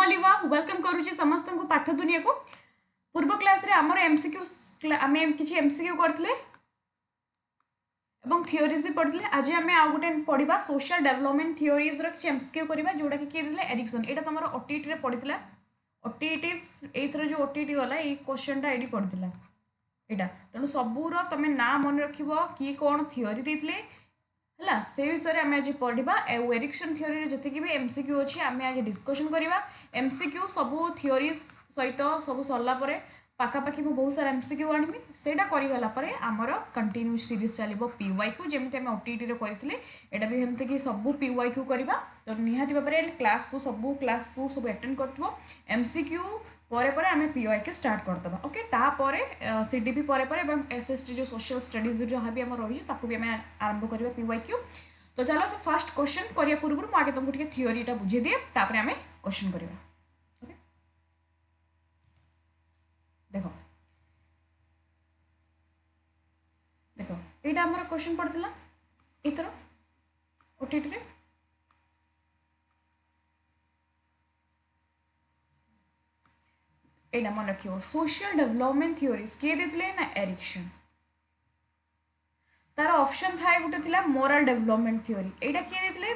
लिवा welcome करूची समस्त को पाठ दुनिया को पूर्व क्लास रे हमर एमसीक्यू आमे किछि एमसीक्यू करथले एवं थियोरीज भी पढ़िले। आज आमे आ गोटे पढ़िबा सोशल डेवलपमेंट थियोरीज रो किछि एमसीक्यू करबा जोडा कि दिले एरिक्सन। एटा तमरो ओटीटी रे पढ़ितला। ओटीटी एथरो जो ओटीटी वाला ए क्वेश्चन टा एडी पढ़ितला एटा तनो सबूरो तमे ना मन रखिबो कि कोन थियोरी देथिले हला से विषय आम आज पढ़ा। एरिक्सन थियोरी जितकी भी एमसीक्यू अच्छी आम आज डिस्कसन करवा। एमसीक्यू सबू थियोरी सहित सब सरला पाखापाखि मुझे बहुत सारा एमसीक्यू आनमी से करगला आमर कंटिन्यू सीरीज चलो पीवाईक्यू जमी आम ओटीटी करते यहाँ भी हमती कि सब पीवाईक्यू करवा। तो निहाती भाव में क्लास को सब अटेंड कर एमसीक्यू पर आम पीवाईक्यू स्टार्ट करदे। ओके तापर सीडीपी पर एसएसटी जो सोशल स्टडीज जहाँ भी आम रही भी आम आरंभ करवा पीवाईक्यू। तो चलो से फर्स्ट क्वेश्चन करिया पूर्व मुझे आगे तुमको थियोरीटा बुझे दिए तापर आम क्वेश्चन करवा। ओके देखो देखो यहाँ आम क्वेश्चन पड़ता इथर ओटीटी रे एटा मन रखियो सोशल डेवलपमेंट थ्योरीज किए देथिले ना एरिक्सन। तार ऑप्शन थाए गोटे थिला मोरल डेवलपमेंट थ्योरी एटा किए देथिले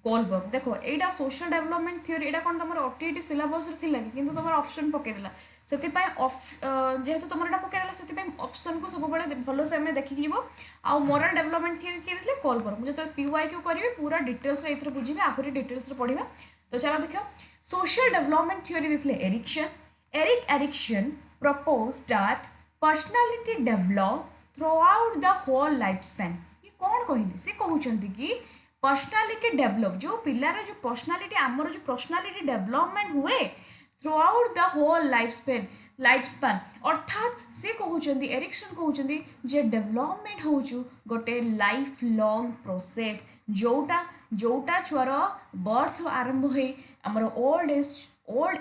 कोलबर्ग। देखो एटा सोशल डेवलपमेंट थ्योरी एटा कोन तमर ओटीटी सिलेबस रे थिला किंतु तमर ऑप्शन पके दिला सेति पय जेहेतु तमर एटा पके दिला सेति पय ऑप्शन को सब बळे भलो से हमें देखि जीवो। आ मोरल डेवलपमेंट थ्योरी किए देथिले कोलबर्ग। मुझे तो पीवाईक्यू करबे पूरा डिटेल्स रे इथर बुझिबे आखरी डिटेल्स रे पढिबा। तो चलो देखो सोशल डेवलपमेंट थ्योरी देथिले Erikson. Erik Erikson proposed that personality develop throughout the whole lifespan। ये कौन कहले से कहउछंती कि पर्सनालिटी डेवलप जो पिलार जो पर्सनालिटी आमर जो पर्सनालिटी डेवलपमेंट हुए throughout the whole life span अर्थात से कहउछंती एरिक्सन कहउछंती जे डेवलपमेंट होउछु गोटे लाइफ लॉन्ग प्रोसेस जोटा छुआर बर्थ आरंभ होई आमर ओल्ड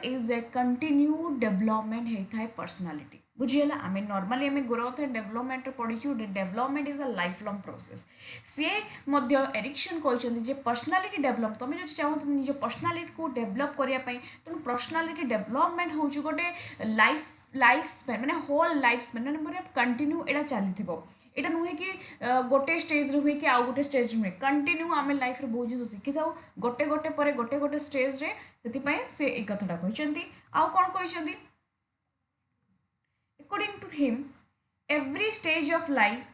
एज ए कंटिन्यू डेवलपमेंट होता है पर्सनालिटी बुझीगला। आम नॉर्मली आम ग्रोथ एंड डेवलपमेंट पढ़ीचु development is a life long process. सी एरिक्सन कहते पर्सनालिटी डेवलप तुम जो चाहो निज पर्सनालिटी को डेवलप करने तेणु पर्सनालिटी डेवलपमेंट हूँ गोटे लाइफ स्पैन मैंने होल लाइफ स्पैन मैंने कंटिन्यू यहाँ चली एटा नुहे कि गोटे स्टेज रे हुए कि आउ गोटे स्टेज नुहे कंटिन्यू आम लाइफ रे बहुत जिन शिखी था गोटे गोटे पर गोटे गोटे स्टेज रे से एक कथाटा कहते आउ कौन कहते according to him every stage of life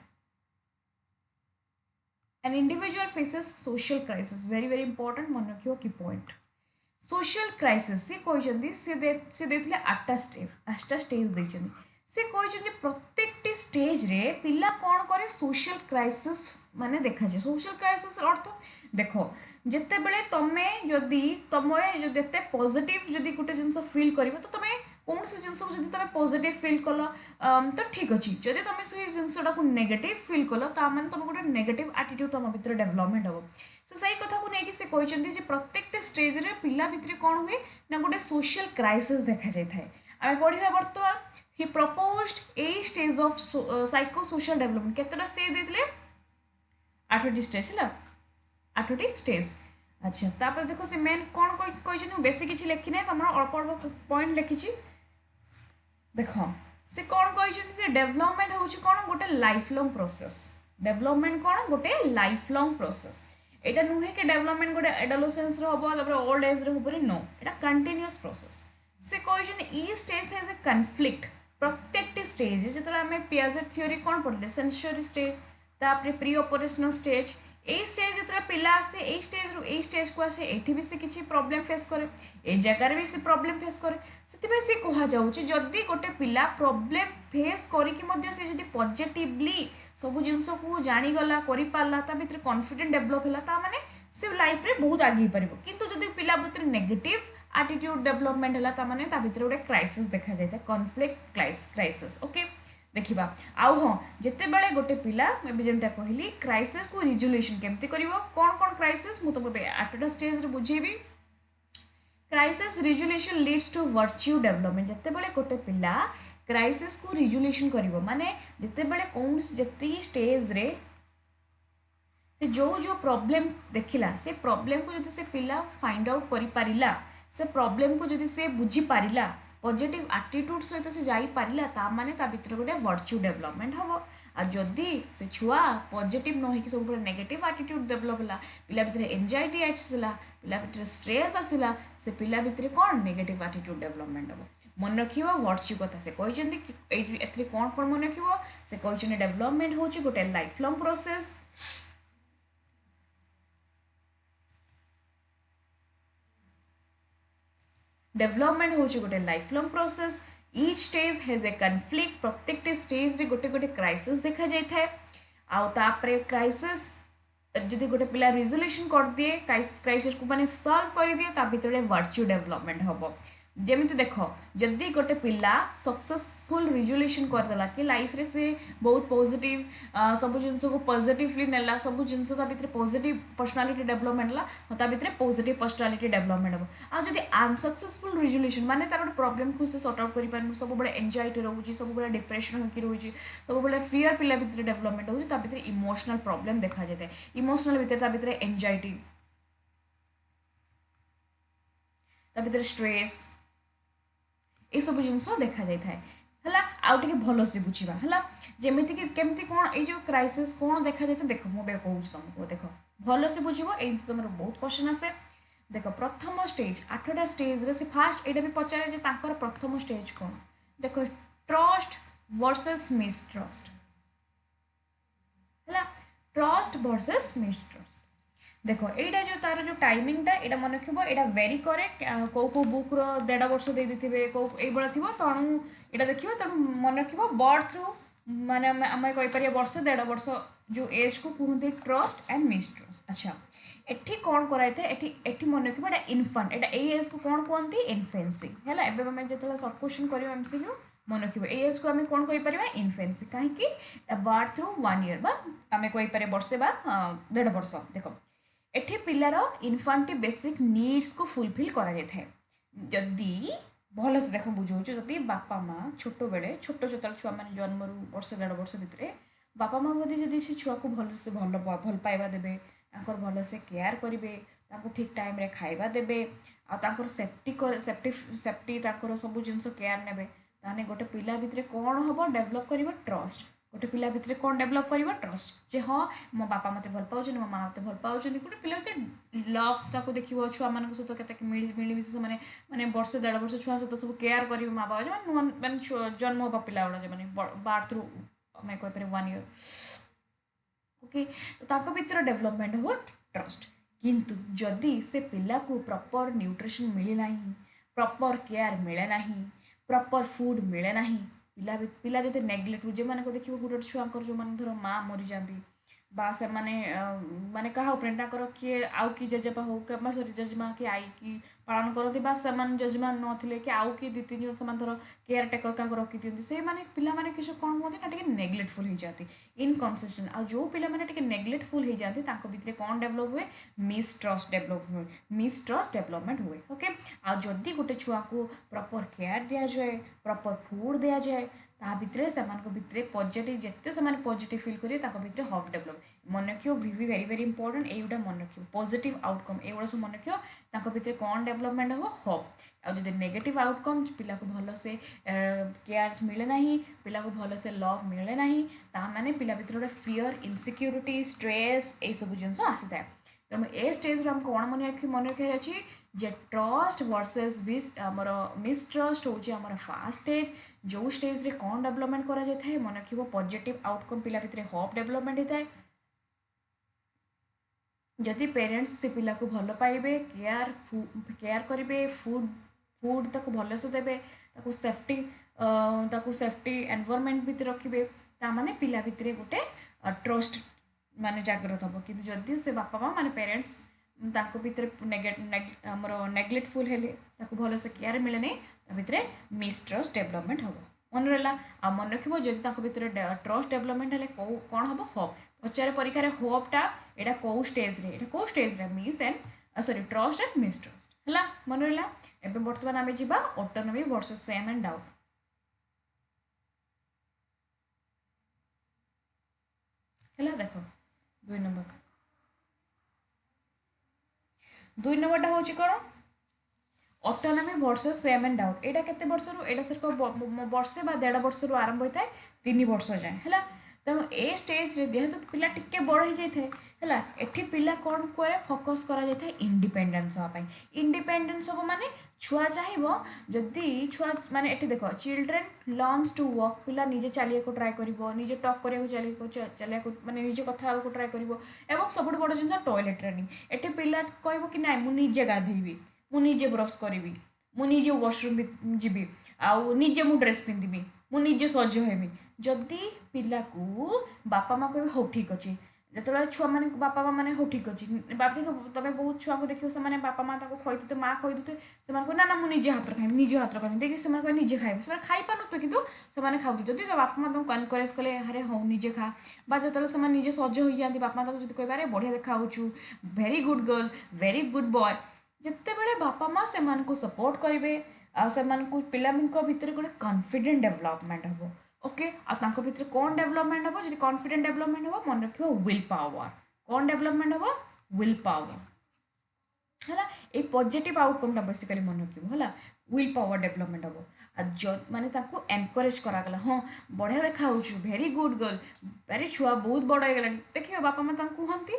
an individual faces social crisis. Very very important मन रखियो की पॉइंट सोशल क्राइसिस से कहते से देथिले 8टा स्टेज देछन। से कहते प्रत्येक स्टेज रे पिला कौन करे सोशल क्राइसिस माने देखा जाए। सोशल क्राइसिस अर्थ देखो जिते बड़े तमे जदि तमे जो देते पॉजिटिव जदि गोटे जिनस फील करिवो तो तमे कौन से जिनस को जदि तमे पॉजिटिव फील कल तो ठीक अच्छी। जदि तमे से जिनसटा को नेगेटिव फील कल ता माने तमे गोटे नेगेटिव एटीट्यूड तम भीतर डेवलपमेंट हो। से सही कथा को लेकिन से कहते जे प्रत्येक स्टेज रे पिला भीतर कौन हुए ना गोटे सोशल क्राइसिस देखा जाए थाए। आम पढ़ा बर्तमान ही proposed a stage of psycho social development केतटा स्टेज देथिले 8टी स्टेज है 8टी स्टेज। अच्छा तापर देखो से मेन कौन कहते बेसी किसी लिखी ना तुम अल्प अल्प पॉइंट लिखी देखो से कौन कहते डेवलपमेंट हूँ कौन गोटे लाइफ लॉन्ग प्रोसेस। डेवलपमेंट कौन गोटे लाइफ लॉन्ग प्रोसेस। एटा नुहे कि डेवलपमेंट गोटे एडोलेसेंस हम ओल्ड एज रे हो नो एटा कंटिन्यूअस प्रोसेस। से कहते ई स्टेज हैज ए कन्फ्लिक्ट प्रत्येक स्टेज जो आम पियाजेट थ्योरी कौन पढ़ले सेंसरी स्टेज तापर pre operational stage a stage जो पिला आसे ए स्टेज रू ए स्टेज को आसे एठी भी से किसी प्रॉब्लम फेस करे ए जगह भी से प्रॉब्लम फेस करे से कहा जाउची जदी गोटे पिला प्रॉब्लम फेस करिकि मध्य से जदी पॉजिटिवली सब जिंस को जानी गला करि पारला ता भीतर कॉन्फिडेंट डेवलप होला ता माने से लाइफ रे बहुत आगे परिबो। किंतु जदी पिला भीतर नेगेटिव एटीट्यूड डेवलपमेंट है ताने ता भीतर गोटे क्राइसिस देखा जाए कॉन्फ्लिक्ट क्राइसिस। ओके देखा आउ हाँ जिते बड़े गोटे पिला जमीटा कहली क्राइसिस को रिजोल्यूशन केमती करिवो कौन कौन क्राइसिस मु तुमको 8टा स्टेज रे बुझेबी। Crisis resolution leads to virtue development जिते बड़े गोटे पिला क्राइसिस को रिजोल्यूशन करिवो माने जिते बड़े कौन जति स्टेज रे जो जो प्रॉब्लम देखिला से प्रॉब्लम को जदि से पिला फाइंड आउट करि पारिला से प्रॉब्लम को जदि से बुझी पारिला पॉजिटिव एटीट्यूड सहित से जाई पारिला ता माने ता भीतर गोटे वर्च्यू डेवलपमेंट हबो आ जदि से छुआ पॉजिटिव न होइकि सब नेगेटिव एटीट्यूड डेवलप होला पिला भीतर एंजाइटी आसिला पिला भीतर स्ट्रेस आसिला से पिला भीतर कौन नेगेटिव एटीट्यूड डेवलपमेंट हबो मन रखिबो वर्च्यू कथा से कहइछन्ती कि एथि कौन कौन मन रखिबो से कहइछन्ती डेवलपमेंट होची गोटे लाइफ लॉन्ग प्रोसेस डेवलपमेंट होची गोटे life long process each stage has a conflict प्रत्येक स्टेज रे गोटे गोटे क्राइसिस देखा जाय थाए आउ तापरे क्राइसिस जदि गोटे पिला रिजोल्यूशन कर दिए क्राइसिस को माने सॉल्व कर दिए ता भीतर वर्च्यू डेवलपमेंट हबो जेमिति देख जदि गोटे पिला सक्सेसफुल रिजोल्यूशन करदेला कि लाइफ रे से बहुत पॉजिटिव सब जिनस को पॉजिटिवली नेला सब जिनस ता भीतर पॉजिटिव पर्सनालिटी डेवलपमेंट ला ता भीतर पॉजिटिव पर्सनालिटी डेवलपमेंट हो आ जदि अनसक्सेसफुल रिजोल्यूशन माने तार प्रॉब्लम को से सॉर्ट आउट करि पारनु सब बडे एंजाइटी रहउची सब बडे डिप्रेशन होकी रहउची सब बडे फियर पिला भीतर डेवलपमेंट होउची ता भीतर इमोशनल प्रॉब्लम देखा जाय इमोशनल भीतर ता भीतर एंजाइटी ता भीतर स्ट्रेस ये सब जिनस देखा जाए है आउ टे भल से बुझा है जमीती कि केमती कौन ये क्राइसिस कौन देखा जाए देख मुझे कहूँ तुमको देख भल से बुझ ये तुम बहुत क्वेश्चन आसे देख प्रथम स्टेज 8टा स्टेज रे से फास्ट ये भी पचारे प्रथम स्टेज कौन देख ट्रस्ट वर्सेस मिसट्रस्ट है ट्रस्ट वर्सेस मिसट्रस्ट देख यहाँ जो तार जो टाइमिंगटा यहाँ मन रखिए यहाँ वेरी करे कौ कौ बुक रो1.5 वर्ष दे देते कौ ये थी तेणु यहाँ देखिए तेणु मन रखिए बर्थ थ्रू माने आम कहीपर वर्ष 1.5 वर्ष जो एज को कहते ट्रस्ट एंड मिसट्रस्ट अच्छा एठी कौन कराई एठी मन रखिए यहाँ इनफांट यहाँ एज को कौन कहते इनफेन्सी है एवं आम जो सर्ट क्वेश्चन कर एमसीक्यू मन रखिए एज को आम कौन कहीपर इनफेन्सी कहीं बर्थ थ्रू 1 ईयर आम कहीपर वर्षे 1.5 वर्ष देख एठी पिलार इनफांटी बेसिक नीड्स को फुलफिल करा जाए जदि भल से देख बुझाऊँ जदि बापा माँ छोट बेले छोट जो छुआ मैंने जन्म वर्ष 1.5 वर्ष भितर बापा माँ बोधे जदि से छुआ को भल से भल पाइबा देबे भल से केयर करेंगे ठीक टाइम रे खाइबा देबे आर सेफ्टी सब जिनस केयर नेबे ताने गोटे पिला भितर कौन हम डेवलप कर ट्रस्ट गोटे पिला भितर कौन डेवलप कर ट्रस्ट जे हाँ मो बापा मत भल पाँच मो माँ मत भल पाँच गोटे पिला भितर लव ताको देखिए छुआ मान सहित के मिलमिश से मैंने वर्ष 1.5 वर्ष छुआ सहित सब केयर करेंगे माँ बाबा जो नुआ मैंने जन्म हाँ पिला गुड़ा जो मैंने बर्थ थ्रू मैं कहीपर 1 ईयर ओके तो भीतर डेवलपमेंट हम ट्रस्ट किंतु जदि से पिला को प्रॉपर न्यूट्रिशन मिले ना प्रॉपर केयर मिले ना प्रॉपर फूड मिले ना पिला पिला जो नेग्लेक्ट जो मैंने देखिए गोटे छुआ जो मैंने धर माँ मरी जाती बा से माने क्या उपर किए आउ कि जेजेपा हो सरी जेजेमा कि आई कि पालन करती से जेजेमा नथिले कि आउ कि 2-3 वर्ष धर केयर टेकर क्या रखी दिखती से पाने किसी कौन कहते ना नेग्लेक्टफुल हो जाती इनकनसिस्टेंट आ जो पाने नेग्लेक्टफुल हो जाती भितर कौन डेवलप हुए मिसट्रस्ट डेवलप हुए मिसट्रस्ट डेवलपमेंट हुए ओके आ जदि गोटे छुआ को प्रॉपर केयर दि जाए प्रॉपर फूड दि जाए ता भितर से भितर पॉजिटिव जिते से पॉजिटिव फील करेंगे भितर हब डेवलप मन रखियो भी वेरी वेरी इंपोर्टेंट एगुड़ा मन रखियो पॉजिटिव आउटकम एगुड़ा सब मन रखियो भितर कौन डेवलपमेंट हम हब आदि नेगेटिव आउटकम पिला को भल से केयर मिले ना पिला को भल से लव मिले ना ताने पिला भितर गोटे फियर इनसिक्यूरिटी स्ट्रेस ये सब जिन आसी था तेणु ए स्टेज आम कौन मन रखार अच्छी जे ट्रस्ट वर्सेस आमर मिसट्रस्ट होमर फास्ट स्टेज जो स्टेज रे कौन डेवलपमेंट करा जाए था मन रखिए पॉजिटिव आउटकम पिला भितर हब डेवलपमेंट होता है जदि पेरेंट्स से पिला को भल पाइबे केयर करेंगे फूड तक भल से देवे सेफ्टी एनवायरनमेंट भितर रखिए ताने पिला भितर गोटे ट्रस्ट माने जागृत हम कि जदि से बापा माँ माने पेरेंट्स भितर आमर नेग्लेक्टफुल हेले भल से केयर मिले नहीं भितर मिसट्रस्ट डेवलपमेंट हम मन रहा आ मन रखिए जदि भितर ट्रस्ट डेवलपमेंट हेले कौन हम हब पचारे परीक्षा हबटा यहाँ कौ stage miss and sorry trust and mistrust है मन रहा एवं बर्तमान आम जा autonomy versus same and doubt है देख 2 नंबरटा हूँ कौन autonomy versus same and doubt एटा केते वर्ष रु एटा सर वर्षे बा 1.5 वर्ष रु आरंभ होता है 3 वर्ष जाए है तेणु ए स्टेज रे जेहेतु पिला टिके बड़ हो जाए है एठी पिला कौन करे फोकस करा जाए इंडिपेंडेंस हाँपाई इंडिपेंडेंस हम माने छुआ चाहिए जदि छुआ माने एठी देखो चिल्ड्रेन लर्न्स टू वर्क पिला निजे चलिया को ट्राए करिवो निजे टॉक करिया चलिया को माने निजे कथा को ट्राए करिवो एवं सबुठ बड़ जिनस टॉयलेट ट्रेनिंग एठी पिला कहबो कि नाइ मु निजे गाधेबी मु निजे ब्रश करी मु निजे वॉशरूम जीवी आउ निजे मु ड्रेस पिंधिबी मु निजे सज हेबी जदि पिला को बापा माँ कहे हो ठीक अच्छे जो छुआ मैंने बापा माँ मैंने हो ठीक अच्छे बाप देख तुम बहुत छुआ को देखो से बापा माँ खुद माँ खुद से ना ना मुझे हाथ खाइबी निज हाथ खाइबी देखिए से निजे खाइबे से खाई पारे कि खाऊ जब बापा माँ तुमको एनकरेज कले अरे हो निजे खा जो से निजे सज हो जाती बापा माँ जो कह अरे बढ़िया देखा very good girl very good boy जिते बड़े बापा माँ से सपोर्ट करेंगे पिला भितर गोटे कॉन्फिडेंट डेवलपमेंट हम ओके आंक भितर कौन डेवलपमेंट हम जो कॉन्फिडेंट डेवलपमेंट हम मन रख विल पावर कौन डेवलपमेंट हम विल पावर है ये पॉजिटिव आउटकम बेसिकली मन रखिए है विल पावर डेवलपमेंट हम माने एनकरेज करागला हाँ बढ़िया देखा वेरी गुड गर्ल वेरी छुआ बहुत बड़ हो गला देखिए बापा माँ कहती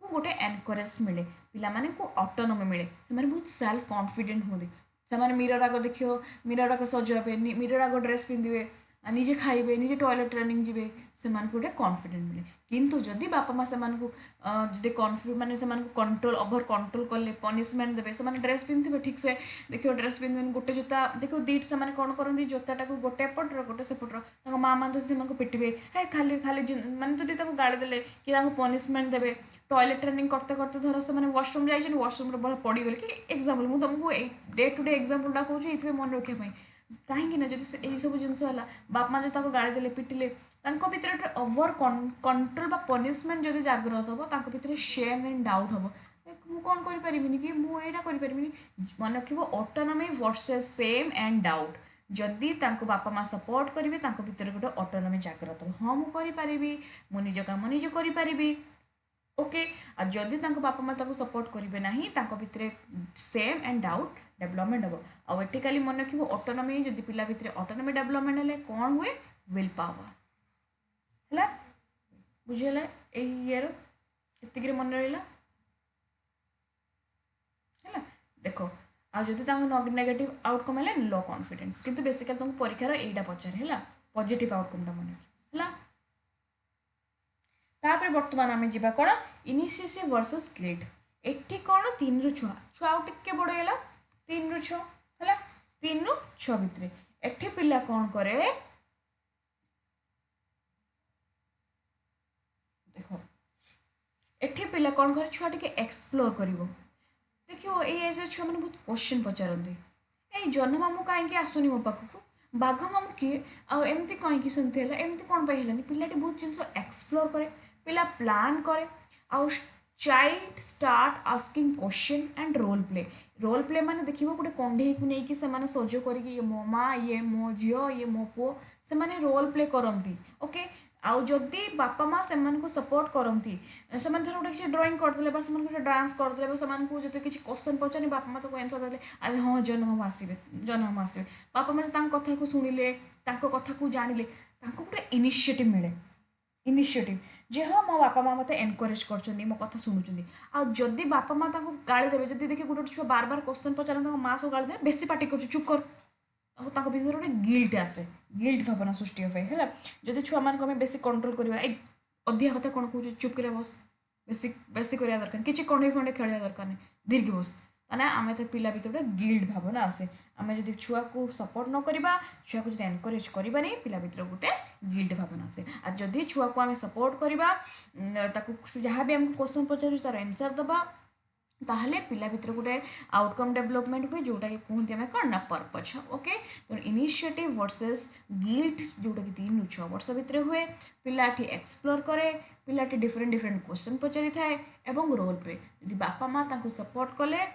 गोटे एनकरेज मिले पिला को ऑटोनॉमी मिले से बहुत सेल्फ कॉन्फिडेंट होती से मिरर आग देखिए मिरर आग सज हे मिरर आग ड्रेस पिंधे निजे खाइबे निजे टॉयलेट ट्रेनिंग जी से गोटे कॉन्फिडेंट मिले किंतु जदि बापा माँ से माने से कंट्रोल ओवर कंट्रोल कले पनिशमेंट देवे से ड्रेस पिंधे ठीक से देखिए ड्रेस पिंधे गोटे जोता देखो दीट से कौन करती जोताटा को गोटे पटर गोटे सेपटर माँ मान से पिटे है खाली खाली मैंने जब गाड़ी देले कि पनिशमेंट देवे टॉयलेट ट्रेनिंग करते करते धर से वॉशरूम जाइए वॉशरूम पड़गले कि एक्जाम्पल मुझे तुमको डे टू डे एक्जाम्पलटा कहूँ ये मन रखापी कहीं ना जब यही सब जिनस बाप माँ जो गाड़ी देले पिटिले भीतर गोटे ओवर कंट्रोल पनिशमेंट जब जागृत हम भीतर शेम एंड डाउट हम मुझे कौन करें कि मुझे करें मन रख autonomy versus same and doubt जदि बापा माँ सपोर्ट करेंगे भीतर गोटे ऑटोनॉमी जागृत हम हाँ मुझे मु निज काम निजे करी ओके जदि बापा माँ सपोर्ट करेंगे ना भीतर सेम एंड डाउट डेवलपमेंट हम आउटिकाली मन रख ऑटोनॉमी जदि पिला भितर ऑटोनॉमी डेवलपमेंट हेले कौन हुए विल पावर है बुझीगला ये एतिक मन रहा है देख आज नेगेटिव आउटकम है लो कॉन्फिडेंस किंतु बेसिकली तुमको परीक्षार यहीटा पचारे है पॉजिटिव आउटकमटा मन रखिए तापर बर्तमान आम जा कौन इनिशिएटिव वर्सेस गिल्ट एटी कौन 3 रु 6 छुआ आउ टिके बड़ गला 3 रु 6 है 3 रु 6 भितर एठी पिला कौन करे देख एठी पिला कौन करे छुआ टिके एक्सप्लोर करिवो देखियो ए एज छुआ मैंने बहुत क्वेश्चन पचारती ए जन मामू कहीं आसुनी मो पाखक बाघ मामू किए आमती कहीं सेमती है एमती कौन पाई पिलाटी बहुत जिन एक्सप्लोर करे पिला प्लान करे आउ child start asking question and role play माने देखिए गोटे कंढे को लेकिन से सज कर ये मो माँ ये मो झील ये मो पुओ से रोल प्ले करती ओके आउ जदि बापा माँ से सपोर्ट करती से धर गोटे किसी ड्रॉइंग करदे गोटे डांस करदे जो किसी क्वेश्चन पचारे बापा माँ तो एनसर देते अरे हाँ जन्म आसवे बापा माँ जो कथा को शुणिले कथा को जानिले गोटे इनिशिएटिव मिले इनिशिएटिव जे हाँ मो बापा माँ मत एनकरेज कर मो कथा शुणुच्च आदि बापा माँ गाड़ी देवे जब देखिए गोटे छुआ बार बार क्वेश्चन पचारे माँ सब गाड़ी देवे बेसी पार्टी कर चुप कर भीतर गोटे गिल्ट आसे गिल्ट भावना सृष्टि है जब छुआ मान आम बेसी कंट्रोल करवा अधिका कथा कौन कह चुप कर बस बेसी बेसी करवा दरकार किसी कंडे फंडे खेल दरकार नहीं दीर्घ बस ना आम तो पिला भीतर गोटे गिल्ट भावना आसे आम जब छुआ को सपोर्ट न करवा छुआ को जो एनकरेज करवा नहीं पिला भीतर गोटे गिल्ट भावना आसे आ जदि छुआ को आम सपोर्ट करवा जहाँ भी आमको क्वेश्चन पचार तार आंसर दबा ताहले पिला भीतर गोटे आउटकम डेवलपमेंट हुए जोटा कि कहते हैं कौन ना पर्पज ओके तो इनिशिएटिव वर्सेस गिल्ट जोटा कि 3 ରୁ 6 वर्ष भितर हुए पिलाटी एक्सप्लोर करे पिलाटी डिफरेंट डिफरेंट क्वेश्चन पचारि थाए एवं रोल प्ले यदि बापा माँ सपोर्ट कले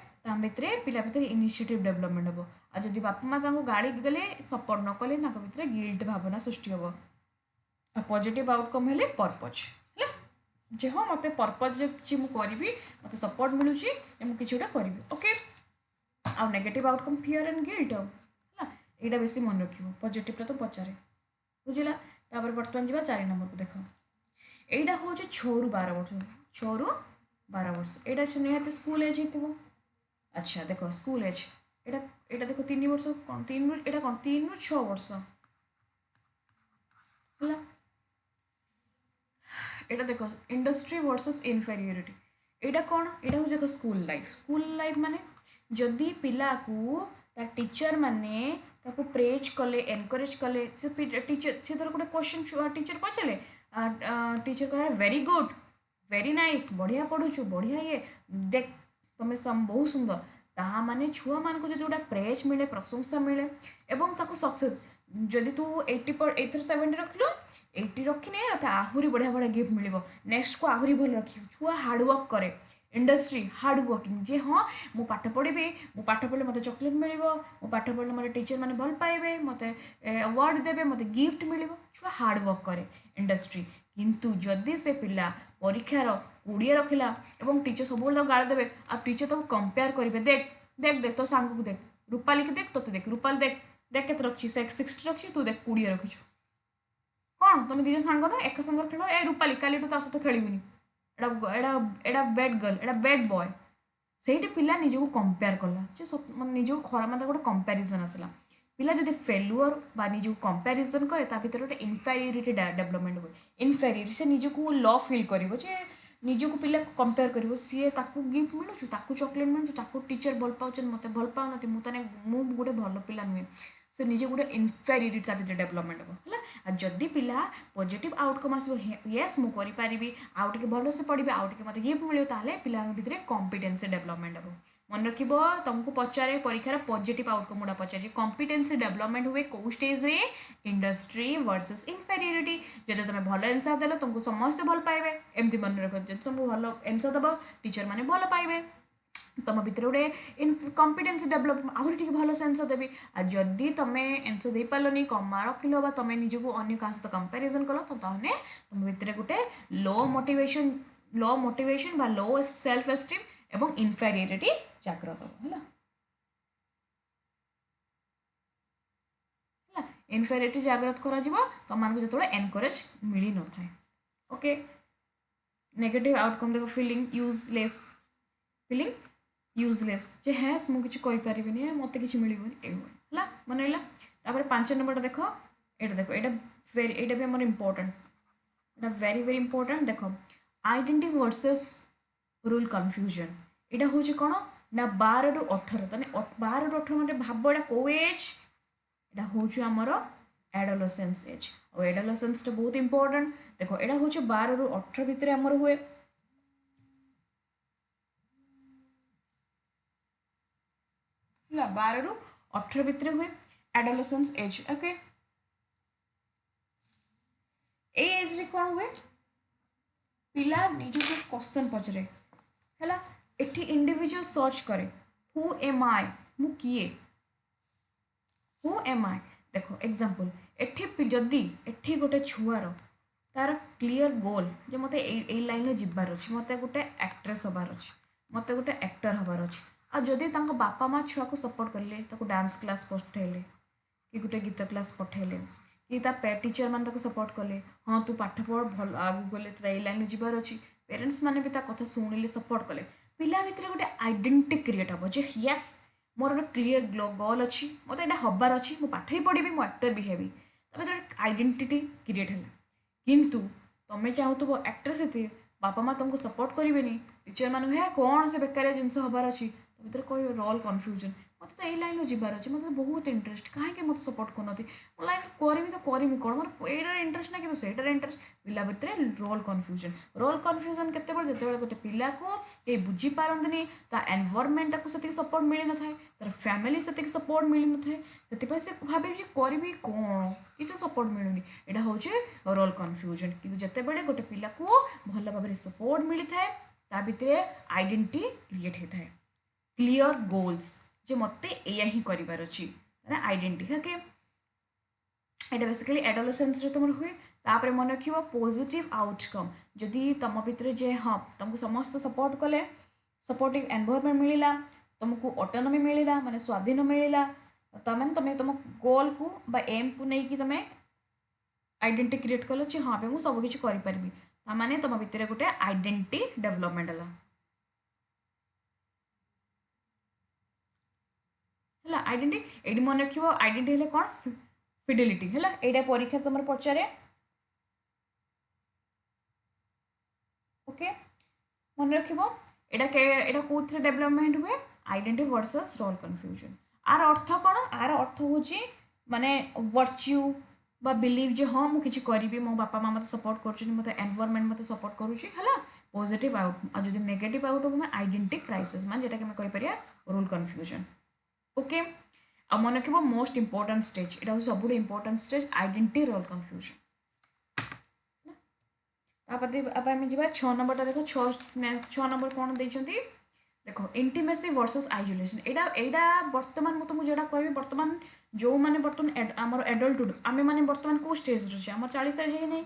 भितर पिला भितर इनिशिएटिव डेवलपमेंट हम आ जदि बापा माँ गाड़ी देले सपोर्ट न कले भितर गिल्ट भावना सृष्टि हम पॉजिटिव आउटकम है पर्पज जे हाँ मत पर्पज किसी मुझे करी मत सपोर्ट मिलूँ मुझे किसी गोटे करी ओके आउ negative outcome fear and guilt है यहाँ बेसी मन रख पॉजिटिव तो पचारे बुझला तापर बर्तमान जी 4 नंबर को देख यहाँ हूँ 6 ରୁ 12 वर्ष 6 ରୁ 12 वर्ष यहाँ निहत स्कूल एज हो अच्छा देख स्कूल एज यहाँ देख 3 वर्ष कौन 3 ରୁ कौन 3 ରୁ 6 वर्ष है यहाँ देख इंडस्ट्री वर्सेस इनफेरियोरिटी यहाँ कौन यहाँ हूँ देख स्कूल लाइफ माने जदि पिला को टीचर माने ताको प्रेज कले एनकरेज कले से टीचर से धर गोटे क्वेश्चन टीचर पचारे टीचर कह वेरी गुड वेरी नाइस बढ़िया पढ़ुचु बढ़िया ये देख तुम्हें बहुत सुंदर ताहा माने छुआ मान को जो गोटे प्रेज मिले प्रशंसा मिले एवं ताको सक्सेस जदि तू 80 70 रखिलु 80 रखिने तो आहरी बढ़िया बढ़िया गिफ्ट मिल नेक्स्ट को आहरी भल रख छुआ हार्डवर्क करे इंडस्ट्री हार्ड वर्किंग जे हाँ मु पाठ पढ़ी मु पाठ पढ़ले मत चॉकलेट मिल मु पाठ पढ़ले मत टीचर मैंने भल पाइबे मत अवार्ड देवे मत गिफ्ट मिल छुआ हार्ड वर्क करे इंडस्ट्री किंतु जदि से पिला परीक्षार 20 रखिला एवं टीचर सब गाड़ देवे आ टीचर तक कंपेयर करेंगे देख देख देख तो सांग को देख रूपाली की देख तो देख रूपाली देख देख के रखी 60 रखी तू देख 20 रखीचु कौन तुम दीज सांग ना एक सांग खेल ए रूपाली काली ता सहित खेलुनी एटा बैड गर्ल एटा बैड बॉय से पिला निजक कंपेयर कला निजक खराब मतलब गोटे कंपेरिजन आसला पिला जब फेलुअर बा निजक कंपेरिजन करे ता भीतर गोटे इनफेरियोरिटी डेवलपमेंट हुए इनफेरियोरिटी से निजक लो फिल कर निजक पिला कंपेयर कर सी ताकू गिफ्ट मिलूँ ताकू चॉकलेट मिलूँ ताकू टीचर भल पाँच मत भल पाऊना मुझे गोटे भल पिला नुहे से निजे गोटे इनफेरियोरिटी ता भीतर डेवलपमेंट हम जदि पिला पॉजिटिव आउटकम आसो येस मुझे करी आउ टे भल से पढ़ी आउ टे मत गिफ्ट मिले ताले पिला भीतर कॉम्पिटेंसी डेवलपमेंट हम मन रख तुमको पचारे परीक्षार पॉजिटिव आउटकम गुड़ा पचारे कॉम्पिटेंसी डेवलपमेंट हुए कौ स्टेज रे इंडस्ट्री वर्सेस इनफेरियोरिटी जब तुम भल एनसर देल तुमको समस्ते भल पाइबे एमती मन रख जब तुम भल एनसर दब टीचर मैंने भल पाइबे तुम भीतर गोटे कॉम्पिटेंसी डेवलप आहरी टे भल से एनसर देवी आ जदि तुम एनसर दे पारनी कमा रखिल तुम निजक अन्य क्या सहित कंपेरिजन कल तो तुम भीतर गोटे लो मोटिवेशन बा लो सेल्फ एस्टीम एवं इनफेरियोरिटी जाग्रत है इनफेरियोरिटी जाग्रत करा तुमको जो एनकरेज मिल न था ओके नेगेटिव आउटकम देखो फीलिंग यूजलेस जे हैस मु किछि करि परिबिनी मत किछि मिलिबनी ए होला मनैला तापर 5 नंबर देखो एटा भी हमर इंपोर्टेंट एटा वेरी वेरी इंपोर्टेंट देखो आइडेंटिटी वर्सेस रूल कन्फ्यूजन एटा होछि कोन ना 12 रु 18 तने 12 रु 18 माने भाबो एटा को एज एटा होछि हमर एडोलेसेंस एज और एडोलेसेंस तो बहुत इंपोर्टेंट देखो एटा होछि 12 रु 18 भितरे हमर हुए 12 रु 18 भितर हुए एडोलेसेंस एज ओके एज रे कौन हुए पिला निज को क्वेश्चन पचरे हैला एठी इंडिविजुअल सर्च करे हु एम आई मु किए हु एम आई देखो एग्जांपल एठी जदी एठी गोटे छुआर तार क्लियर गोल जे मते ए लाइन जिबार अछि मते गोटे एक्ट्रेस हबार अछि मते गोटे एक्टर हबार अछि आ जदि तांको बापा माँ छुआ को सपोर्ट करले ताको डांस क्लास पठेले कि गोटे गीत क्लास पठेले कि ता टीचर मान ताको सपोर्ट कले हाँ तू पाठ पढ़ भल आगु गले तो लाइन जीवार अच्छी पेरेन्ट्स मैंने भी कथा शुणिले सपोर्ट कले पिला भितर गोटे आइडेंटिटी क्रिएट हम जे यस मोर गोटे क्लीयर गोल अच्छी मत यहाँ हबार अच्छी मुझे पाठ ही पढ़ी मो एक्टर भी हेबी तब आइडेंटिटी क्रिएट है किंतु तुम्हें चाहूब एक्ट्रेस ये बापा माँ तुमको सपोर्ट करेंगे टीचर मान है कौन से बेकारिया जिनस हबार अच्छी भर कह रोल कन्फ्यूजन मत तो यही लाइन जीवार अच्छे मतलब बहुत इंटरेस्ट कहीं मत सपोर्ट करना मो लाइफ करी तो करी कौन मोर यार इंटरेस्ट ना कि सैटार इंटरेस्ट पिला भितर रोल कन्फ्यूजन केते जो गोटे पिला को ये बुझी पारती ता एनवायरनमेंट को से सपोर्ट मिल न था तार फैमिली से सपोर्ट मिल न था से भावे करी कौन किसी सपोर्ट मिलूनी यहाँ हूँ रोल कन्फ्यूजन कि जिते बड़े गोटे पिला को भल भाव सपोर्ट मिलता है ता भितर आइडेंटिटी क्रिएट होता है क्लियर गोल्स जो मते या ही करिवार अछि आइडेंटिटी ओके एटा बेसिकली एडोलेसेंस रे तुम हुए तापर मन रखिबो पॉजिटिव आउटकम जदि तुम भितर जे हाँ तुमको समस्त सपोर्ट कले सपोर्टिव एनवायरनमेंट मिलला तुमको ऑटोनॉमी मिलला माने स्वाधीन मिलला तमें तुम तुम गोल को बा एम को नहीं तुम आइडेंटिटी क्रिएट कल जे हाँ पे मुझे सबकि करें ताने तुम भितर गोटे आइडेंटिटी डेवलपमेंट है आइडेंटिटी ये मन रख आइडेंटिटी है कौन फिडेलिटी है यहाँ परीक्षा तुम पचारे ओके मन रख यहाँ कौन डेवलपमेंट हुए आइडेंटिटी वर्सेस रोल कन्फ्यूजन आर अर्थ कौन आर अर्थ हूँ माने वर्च्यू बा बिलीव जे हाँ मुझे करी मो बापा माँ मत सपोर्ट कर मत एनवायरनमेंट मत सपोर्ट करूँ पॉजिटिव आउट आज नेगेटिव आउट हम आइडेंटिटी क्राइसिस मान जेटा कि कहीपर रोल कन्फ्यूजन ओके आ मन रख मोस्ट इंपोर्टेंट स्टेज यहाँ सब important stage identity role confusion आम जा 6 नंबर देख 6 नंबर कौन देती देख इंटीमेसी वर्सेस आइसोलेशन यहाँ बर्तमान मुझे तुमको जो कह बर्तमान जो मैंने बर्तमान आम एडल्टहुड आम मैंने बर्तमान कौ स्टेज अच्छे आम 40 एज है नहीं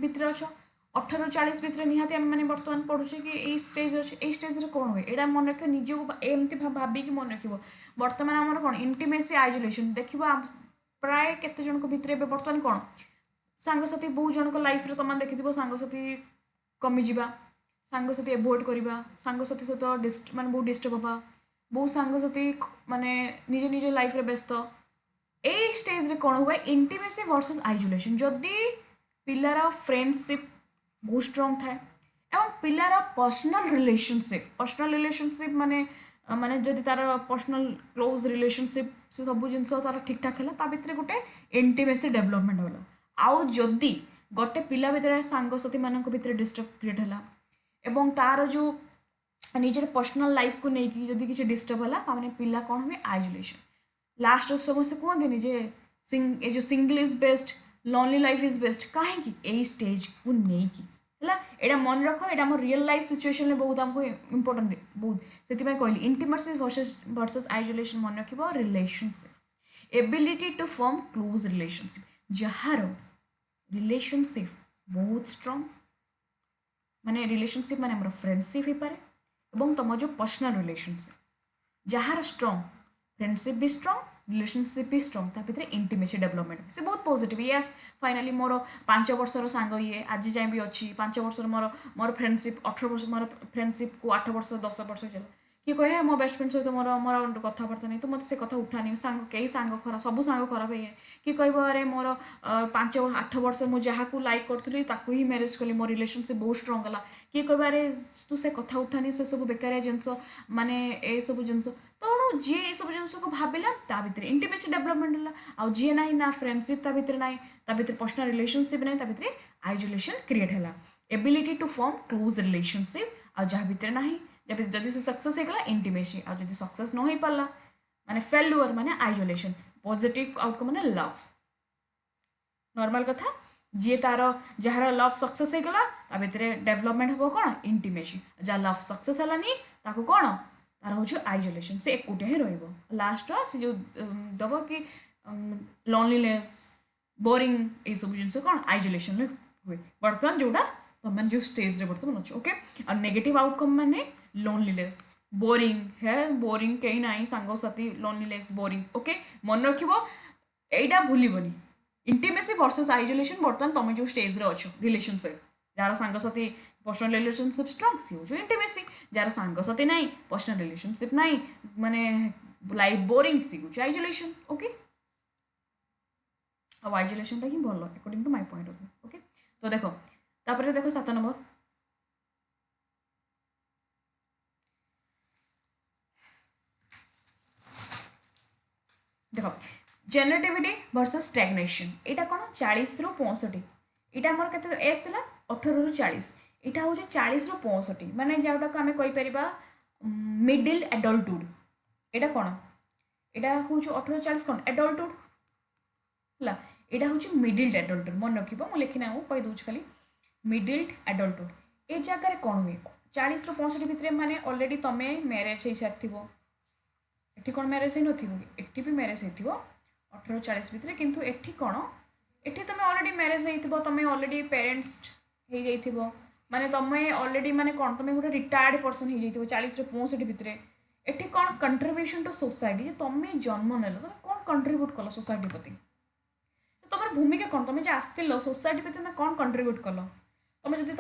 भितर अच्छ 18 40 भितर निहाती आम मैंने बर्तमान पढ़ुचे कि यही स्टेज अच्छे यही स्टेज कौन हुए यहाँ मन रख निजक एमती भाविकी मन रख बर्तमान आम कौन इंटीमेसी आइसोलेशन देख प्राय केते जन भितर बर्तमान कौन सांगसाथी बहुत जन लाइफ रे तुम देखि सांगसाथी कमिजा सांगसाथी एभोड करवा सांगसाथी सहित माने बहुत डिस्टर्ब हवा बहुत सांगसाथी माने निज निज लाइफ रे व्यस्त ए स्टेज रे कौन हुए इंटीमेसी वर्सेस आइसोलेशन जदि पिलार फ्रेंडशिप बहुत स्ट्रांग थाए एवं पिलार पर्सनल रिलेशनशिप माने माने जदि तार पर्सनल क्लोज रिलेशनशिप से सब जिन तार ठीक ठाक है भितर गोटे इंटीमेसी डेवलपमेंट होला आउ जदि गोटे पिला भितर सांगसाथी मान भितर डिस्टर्ब क्रिएट है एवं तार जो निजर पर्सनल लाइफ को लेकिन जदि किसी डिस्टर्ब है ताने पिला कौन हुए आइसोलेशन लास्ट समस्त कहते जे ये जो single is best lonely life is best कहीं यही स्टेज को लेकिन है यहाँ मन रख यहाँ आम रियल लाइफ सिचुएशन में बहुत आमको इम्पोर्टेंट बहुत से कहली इंटीमेसी वर्सेस आइसोलेशन मन रख relationship ability to form close relationship जार रिलेशनशिप बहुत स्ट्रांग माने रिलेशनशिप माने हमर फ्रेंडशिप हो पारे एवं तुम जो पर्सनल रिलेशनशिप जार स्ट्रांग फ्रेंडशिप भी स्ट्रांग रिलेशनशिप भी स्ट्रांग ता भितर इंटीमेसी डेवलपमेंट से बहुत पॉजिटिव यस फाइनाली मोर 5 वर्षर सांग ये आज जाए भी अच्छी 5 वर्षर मोर मोर फ्रेंडशिप 18 वर्ष मोर फ्रेंडशिप को 8 वर्ष 10 वर्ष चल किए कहे मो बेस्ट फ्रेंड सहित मोर मोर कथबार्ता नहीं तो मत से कथा उठानी सांग कई सांग खराब सब सांग खराब है कि कह अरे मोर 5-8 वर्ष मुझे जहाँ को लाइक करी ही मैरेज कली मो रिलेशनशिप बहुत स्ट्रांग है किए कह अरे तू से कथा उठानी से सब बेकारिया जिनस माने ए सब जिनस तेणु जी ये सब जिन को भाविला ता भितर इंटीमेसी डेवलपमेंट है आउ जी ना ना फ्रेंडशिप ता भितर ना ता भितर पर्सनल रिलेशनशिप ना ता भितर आइसोलेशन क्रिएट है ability to form close relationship आ जहाँ भितर ना जब जदि से सक्सेस होगा इंटीमेसी आ जब सक्सेस न हो पारा माने फेल्युअर माने आइसोलेशन पॉजिटिव आउटकम माने लव नॉर्मल कथा जी तार जार लव सक्सेस होगा ता भितर डेवलपमेंट हम कौन इंटीमेसी जहाँ लव सक्सेस है ताको कौन तार हूँ आइसोलेशन से एकुटिया ही लास्ट से जो दब कि लॉनलीनेस बोरिंग ये सब जिन कौन आइसोलेशन हुए बर्तमान जोड़ा तुम जो स्टेज रे बर्तमान अच्छे ओके और नेगेटिव आउटकम माने लोनलीनेस बोरिंग है बोरिंग कहीं ना सांगसाथी लोनलीनेस बोरिंग ओके मन रख यहाँ भूलबनी इंटीमेसी वर्सेस आइसोलेशन बर्तमान तुम जो स्टेज रे अच्छो रिलेशनशिप जार सांगसाथी पर्सनल रिलेशनशिप स्ट्रांग सी हूँ इंटीमेसी जार सांगसाथी ना पर्सनल रिलेशनशिप ना माने लाइफ बोरिंग सी हूँ आइसोलेशन ओके और आइसोलेशन ही भल according to my point of view okay तो देखो तापर देखो 7 नंबर देख जेनेटिविटी वर्सेस स्टैग्नेशन यहाँ कौन 40 रु 65 यहाँ मोर के एज थी 18 रु 40 यहाँ हूँ 40 रु 65 माने जोटा आम कहीपर मिडिल एडल्टहुड यहाँ कौन यहाँ हूँ 18 40 कौन एडल्टहुड है यहाँ हूँ मिडिल एडल्टहुड मन रख मुझे लिखना कहीदे खाली मिडिल एडल्टहुड ये जगह कौन हुए 40 रु 65 भितर माने ऑलरेडी तमें मैरेज हो सारी एठी कौन मैरेज हो एठी भी मैरेज हो 18 40 भितर किंतु एठी कौन एठी तुम ऑलरेडी मैरेज हो तुम ऑलरेडी पेरेंट्स हो माने तुम ऑलरेडी माने कौन तुम गोटे रिटायर्ड पर्सन हो जाइए 40 65 भितर एटी कौन कंट्रीब्यूशन टू सोसाइटी जे तुम जन्म नेल तुम कौन कंट्रीब्यूट कल सोसाइटी प्रति तुम भूमिका कौन तुम आसतिल सोसाइटी प्रति तुम कौन कंट्रीब्यूट कल तुम जब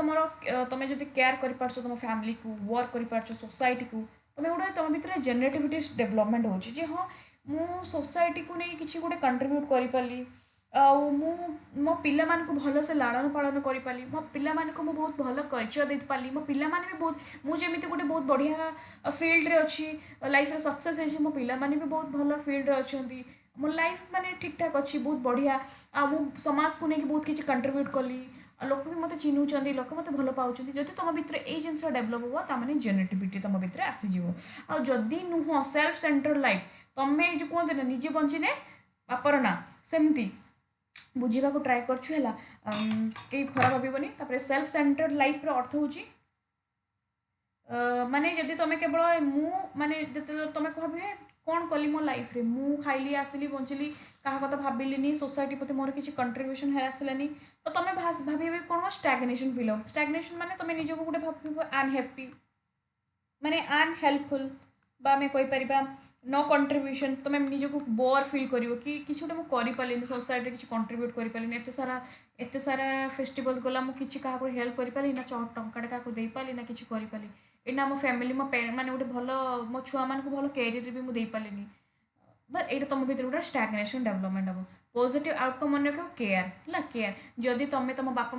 तुम जब केयर कर तुम फैमिली को वर्क कर सोसाइटी को तुम गोटे तुम भर जेनेटिविटी डेवलपमेंट हो हाँ मु सोसाइटी को नहीं किसी गोटे कंट्रीब्यूट कर पारि मो पिला भल से लालन पालन कर पारि मो पिला मु बहुत भल कल्चर दे पारि मो पिला भी बहुत मुझे गोटे बहुत बढ़िया फील्ड रे अच्छी लाइफ सक्सेस है मो पिला भी बहुत भल फील्ड रे अच्छा मो लाइफ माने ठीक ठाक अच्छी बहुत बढ़िया मु समाज को लेकिन बहुत किसी कंट्रीब्यूट कली लोक भी मत चिन्हुंट लोक मत भल पाँच जब तुम भर ये जिन डेभलप हुआ ताने जेनेटिविटी तुम भर आसीज आदि नुह सेल्फ सेंटर लाइफ तुम्हें जो कहते ना निजे बंचने बापर ना सेमती बुझा ट्राए करा कहीं खराब भावन सेल्फ सेंटर लाइफ अर्थ हूँ माने जदि तुम केवल मु माने तुम कह कौन कली मो लाइफ रे मु खाइली आसिली बंचिली क्या कथा भाविली सोसाइटी प्रति मोर किसी कंट्रीब्यूशन है आसलानी तो तुम भाव कौन स्टाग्नेशन फिल हो स्टाग्नेशन माने तुम निजक गोटे भाव अनहैप्पी माने अनहेल्पफुल आम कहीपर नो कंट्रीब्यूशन तुम निजक बोर फिल कर कि किसी गोटे मुझे सोसाइटी किसी कंट्रीब्यूट कर पारि एत सारा फेस्टिवल गला मुझे क्या हेल्प कर पारि ना टंका क्या दे पारि ना किसी कर पारि एना मो फैमिली मो पेरेंट माने गोटे भल मो छुआ मान भल कैरियर भी मुझे पारि बट ये तुम भर गोटे स्टाग्नेशन डेवलपमेंट हम पॉजिटिव आउटकम मन रख केयर है केयर जदि तुम तुम बापा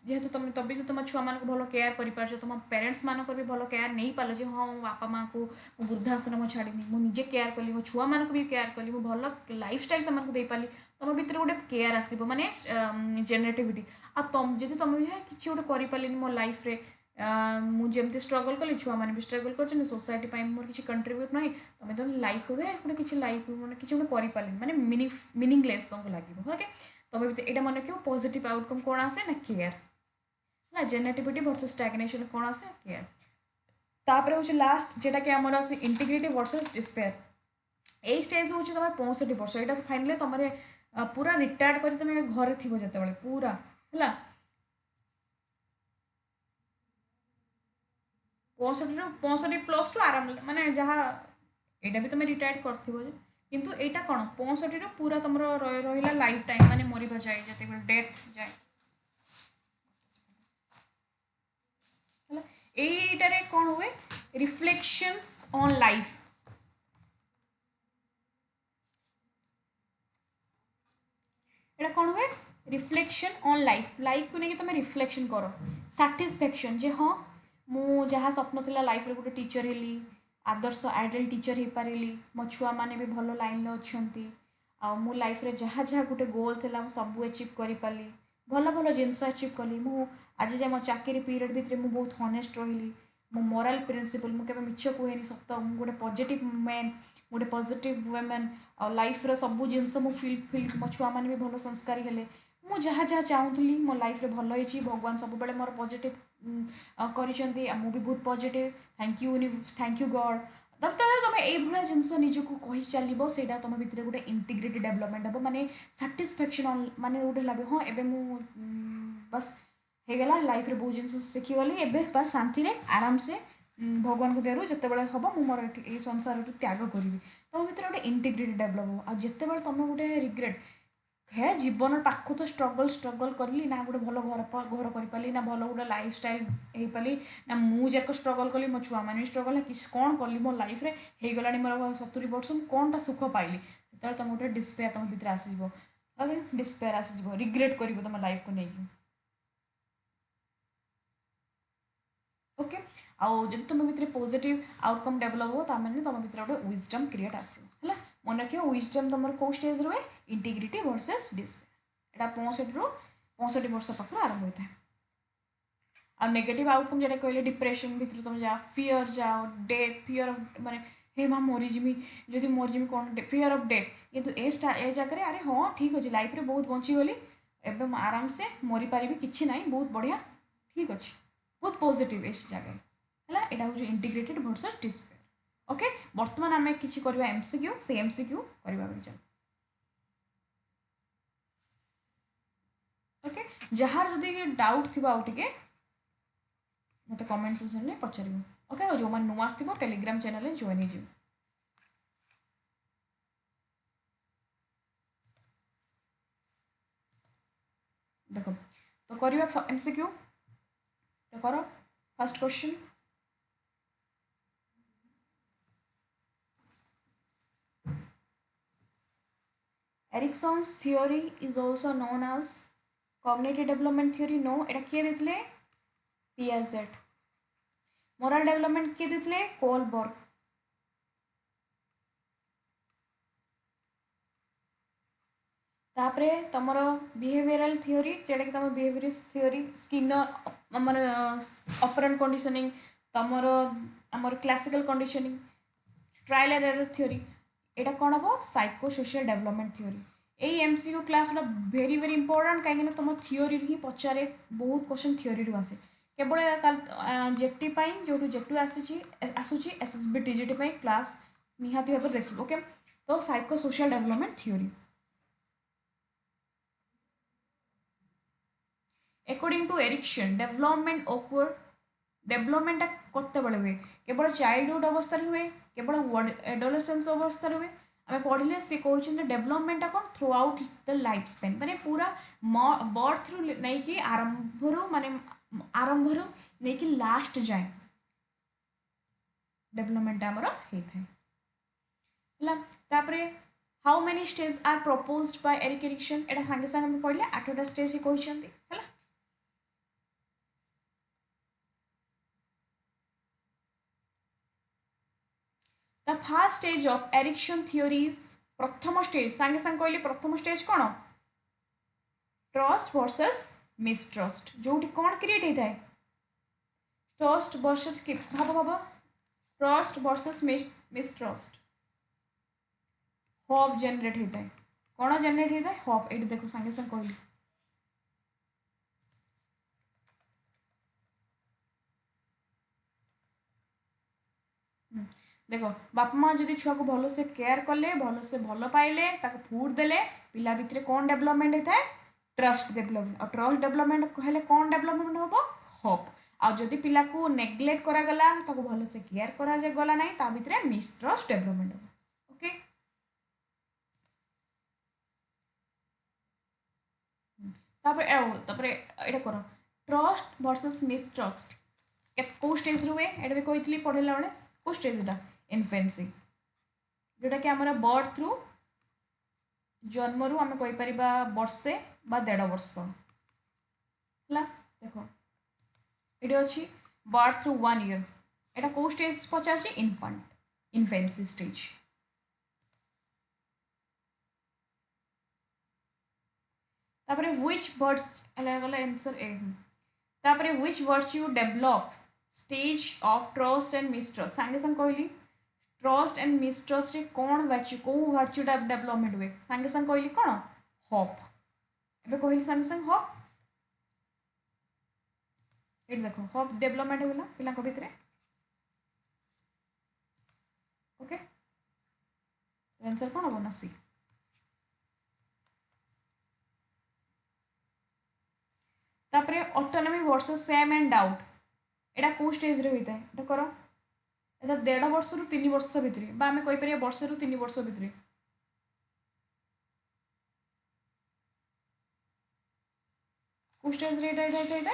जेहेतु तुम तभी तो तुम छुआ मान भल केयर कर तुम पेरेंट्स मानक भी भल केयर नहीं पाल जे हाँ मो बापा माँ को वृद्धाश्रम छाड़नी मुझे केयर कली मो छुआ मान भी केयर कली मो भल लाइफ स्टाइल से पारि तुम भर गोटे केयर आसो माने जेनेटिविटी आ तुम जब तुम किसी गोटे कर मो लाइफ रे मुझे स्ट्रगल कली छुआ मैंने भी स्ट्रगल कर सोसाइटी मोर किसी कंट्रीब्यूट ना तुम तुम लाइफ को गोटे किसी लाइफ मैंने किसी गोटे कर माने मीनिंगलेस तुमको लगे ओके तुम यहाँ मन रख पॉजिटिव आउटकम कौन आसे ना केयर है जेनेटिविटी वर्सेस स्टैग्नेशन कौन आसे केयर तापर हूँ लास्ट जेटा कि आमर आसे इंटीग्रिटी वर्सेस डिस्पेयर यही स्टेज हूँ तुम 65 वर्ष यहाँ फाइनली तुम पूरा रिटायर्ड कर तुम घर थी जो पूरा है 65 प्लस टू आराम माने जहाँ यहाँ भी तुम रिटायर्ड कर किंतु एटा कौन 65 पूरा तुम रहा लाइफ टाइम माने मरवा जाए जो डेथ जाए यहीटारे कौन हुए रिफ्लेक्शंस ऑन लाइफ एटा कौन हुए रिफ्लेक्शन ऑन लाइफ लाइफ को लेकिन तुम रिफ्लेक्शन कर साटिस्फैक्शन जे हाँ मु जहाँ स्वप्न थिला लाइफ रे गोटे टीचर हेली आदर्श आइडल टीचर हो पारि मो छुआ मैंने भी भल लाइन अच्छा आ मो लाइफ रे जहाँ जहाँ गोटे गोल थिला मु सब अचीव कर पारि भल भल जिनस अचीव कली मु आज जाए मो चाकरी पीरियड भितर मु बहुत हनेस्ट रही मो मोराल प्रिंसिपल मुझे मिछ कहे सत मुझे गोटे पॉजिटिव मैन गोटे पॉजिटिव वुमेन आ लाइफ रो सब जिनस मु फिल फिल मो छुआ मैंने भी भल संस्कारी हेले मु जहाँ जहाँ चाहूली मो लाइफ रे भल होई भगवान सब बेले मोर पॉजिटिव कर भी बहुत पॉजिटिव थैंक यू गॉड तब तक तुम ये जिनस निजक कही चलो से तुम भर गोटे इंटीग्रिटी डेवलपमेंट हम माने साटिस्फैक्शन माने गोटे लगे हाँ एवं मु बस होगला लाइफ रे बहुत जिन शिखीगली एवं बस शांति रे आराम से भगवान को देरु जिते बड़े हम मु मोर ये संसार त्याग करी तुम भर गोटे इंटीग्रिटी डेवलप हो जिते बड़े तुम गोटे रिग्रेट है जीवन पाख तो स्ट्रगल स्ट्रगल करी ना गोटे भल घर कर पारि ना भल गोटे लाइफ स्टाइल हो पारि ना मुझे स्ट्रगल कली मो छुआ मैंने स्ट्रगल है कि कौन कली मो लाइफ रे हो गला मोर 70 वर्ष मुझे कौनटा सुख पाइली जो तुम गोटे डिस्पेयर तुम भर आसीज ओके डिस्पेयर आसीज रिग्रेट कर तुम लाइफ को लेकिन ओके आउ जब तुम भर पॉजिटिव आउटकम डेवलप हो ताने तुम भर गोटे विजडम क्रिएट आसो मन रख विजडम तुम कौ स्टेज रुए इंटीग्रिटी वर्सेस डिस्पेयर यहाँ 65 वर्ष पाख आरंभ होता है आ नेगेटिव आउटकम जेटा कहले डिप्रेशन भितर तुम जा फियर जाओ डेथ फियर ऑफ माने हे माँ मरीजिमी जदि मरीजिमी कौन फियर ऑफ डेथ किंतु ए जगह अरे हाँ ठीक अच्छे लाइफ रे बहुत बचीगली एवं आराम से मरी पारि कि ना बहुत बढ़िया ठीक अच्छे बहुत पॉजिटिव इस जगह है यहाँ हूँ इंटीग्रेटेड वर्सेस डिस्पेयर ओके बर्तमान आम कि एमसीक्यू से एमसीक्यू करवा चल ओके जार जदि डाउट थी आउ टे मत कमेंट सेक्शन में पचार ओके और जो नुआ आसो टेलीग्राम चैनल जॉइन हो देख तो करवा एमसीक्यू तो कर first question Erickson's theory is also known as cognitive development theory. No, এটা কিয়ে দিতলে Piaget. Moral development কিয়ে দিতলে Kohlberg. तापरे तमरो बिहेवियरल थ्योरी जेटा कि तमर बिहेवियर थ्योरी स्किनर हमर ऑपरेंट कंडीशनिंग तमरो हमर classical conditioning trial and error theory एटा कोन हबो साइको सोशल डेवलपमेंट थ्योरी এই एमसीक्यू क्लास रा वेरी वेरी इंपोर्टेंट कहीं तुम थियोरी ही पचारे बहुत क्वेश्चन थियोरी रु आसे केवल जेटी जो जेटू आसूची एसएसबी टीजीटी क्लास निहाती भाव देखिए ओके तो psycho social development theory according to Erikson development awkward development कते बड़े हुए केवल चाइल्डहुड अवस्था हुए केवल एडोलेसेंस अवस्था हुए आम पढ़ले सी कहते डेवलपमेंट कौन through out the life span माने पूरा बर्थ रु नहीं कि आरंभ नहीं कि लास्ट जाए डेवलपमेंट आमर होता है how many stage are proposed by Eric Erikson एटा सांगे सांगे पढ़ले 8टा स्टेज कहते है the first stage of Erikson theories प्रथम स्टेज सांगे सांगे कहले प्रथम स्टेज कौन ट्रस्ट वर्सेस मिसट्रस्ट जो कौन क्रिएट होता है ट्रस्ट वर्सेस भाव भाव trust versus mistrust hope generate होता है कौन जनरेट होता है होप ये देखो सांगे सांगे कहली देख बापा माँ जब छुआ को भल से केयर कले भल से भल पाइले फुड देले पिला भितर कौन डेवलपमेंट होता है ट्रस्ट डेवलपमेंट और ट्रस्ट डेवलपमेंट हेल्ले कौन डेवलपमेंट हम होप आ जदि पिला को नेग्लेक्ट करागला भल से केयर करागला ना ता भितर मिसट्रस्ट डेवलपमेंट हम ओके तापर ये कर ट्रस्ट वर्सेस मिसट्रस्ट कौ स्टेज रुए ये भी कही पढ़ेला बेले कौ स्टेज एटा इनफेन्सी जोटा कि आम बर्थ रु जन्म रु आम कहीपर वर्षे बा 1.5 वर्ष है देख ये अच्छी बर्थ रु 1 ईयर एटा कौ स्टेज पचार इनफेंट इनफेन्सी स्टेज तापरे व्हिच वर्ड्स गला आंसर ए तापरे which virtue develop stage of trust and mistrust सांगे सांगे कहली ट्रस्ट एंड मिसट्रस्ट रे कौन वर्च्यू कौ वर्च्यूटा डेवलपमेंट हुए सांगे सांगे कहली कौन होप एबे कहली सांगे सांगे होप ये देखो होप डेवलपमेंट होला पिला को भितरे ओके आंसर कौन हम ना सी तापरे autonomy versus same and doubt एटा कौ स्टेज रे होता है एटा करो एटा 1.5 वर्ष रु 3 वर्ष भितर बा आम कहीपर वर्ष रु 3 वर्ष भितर कौ स्टेज रे एटा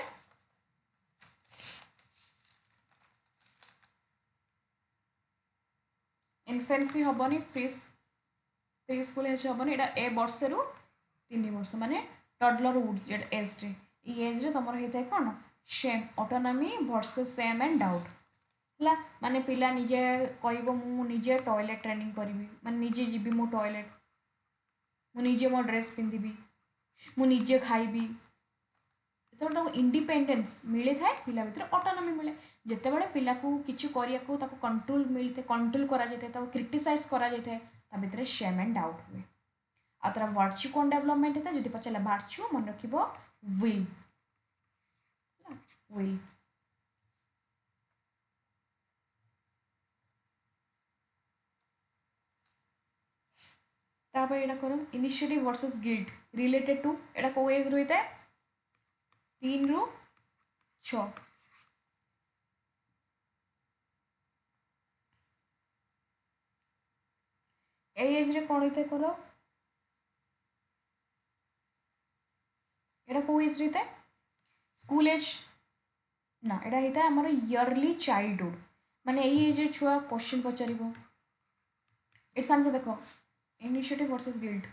इनफेन्सी हेनी फ्री स्कूल हेनी एटा ए वर्ष रु 3 वर्ष माने टडलर वुड जेट एज रे एज रे तुम होता है कौन same autonomy versus same and doubt है माने पिला निजे कह मुझे टॉयलेट ट्रेनिंग करी माने निजे जीवी मो टॉयलेट मुझे मो ड्रेस पिंधि मुझे खाइबी जो इंडिपेंडेंस मिली था पिला भीतर ऑटोनॉमी मिले जिते बड़े पिला को किसी करने कंट्रोल मिलते कंट्रोल करा क्रिटिसाइज करा भितर शेम एंड डाउट हुए आ तार वर्च्यू कौन डेवलपमेंट होता है जो पचारे वर्च्यू मन रख विल विल तापर एटा करो initiative versus guilt related to एटा को एज रहता है 3 रु 6 ए एज रे कौन होता है करो एटा को एज रहता है स्कूल एज ना एटा होता है आमर इयरली चाइल्डहुड माने यही एज छुआ क्वेश्चन पचार एट्स आंसर देखो इनिशिएटिव वर्सेस गिल्ट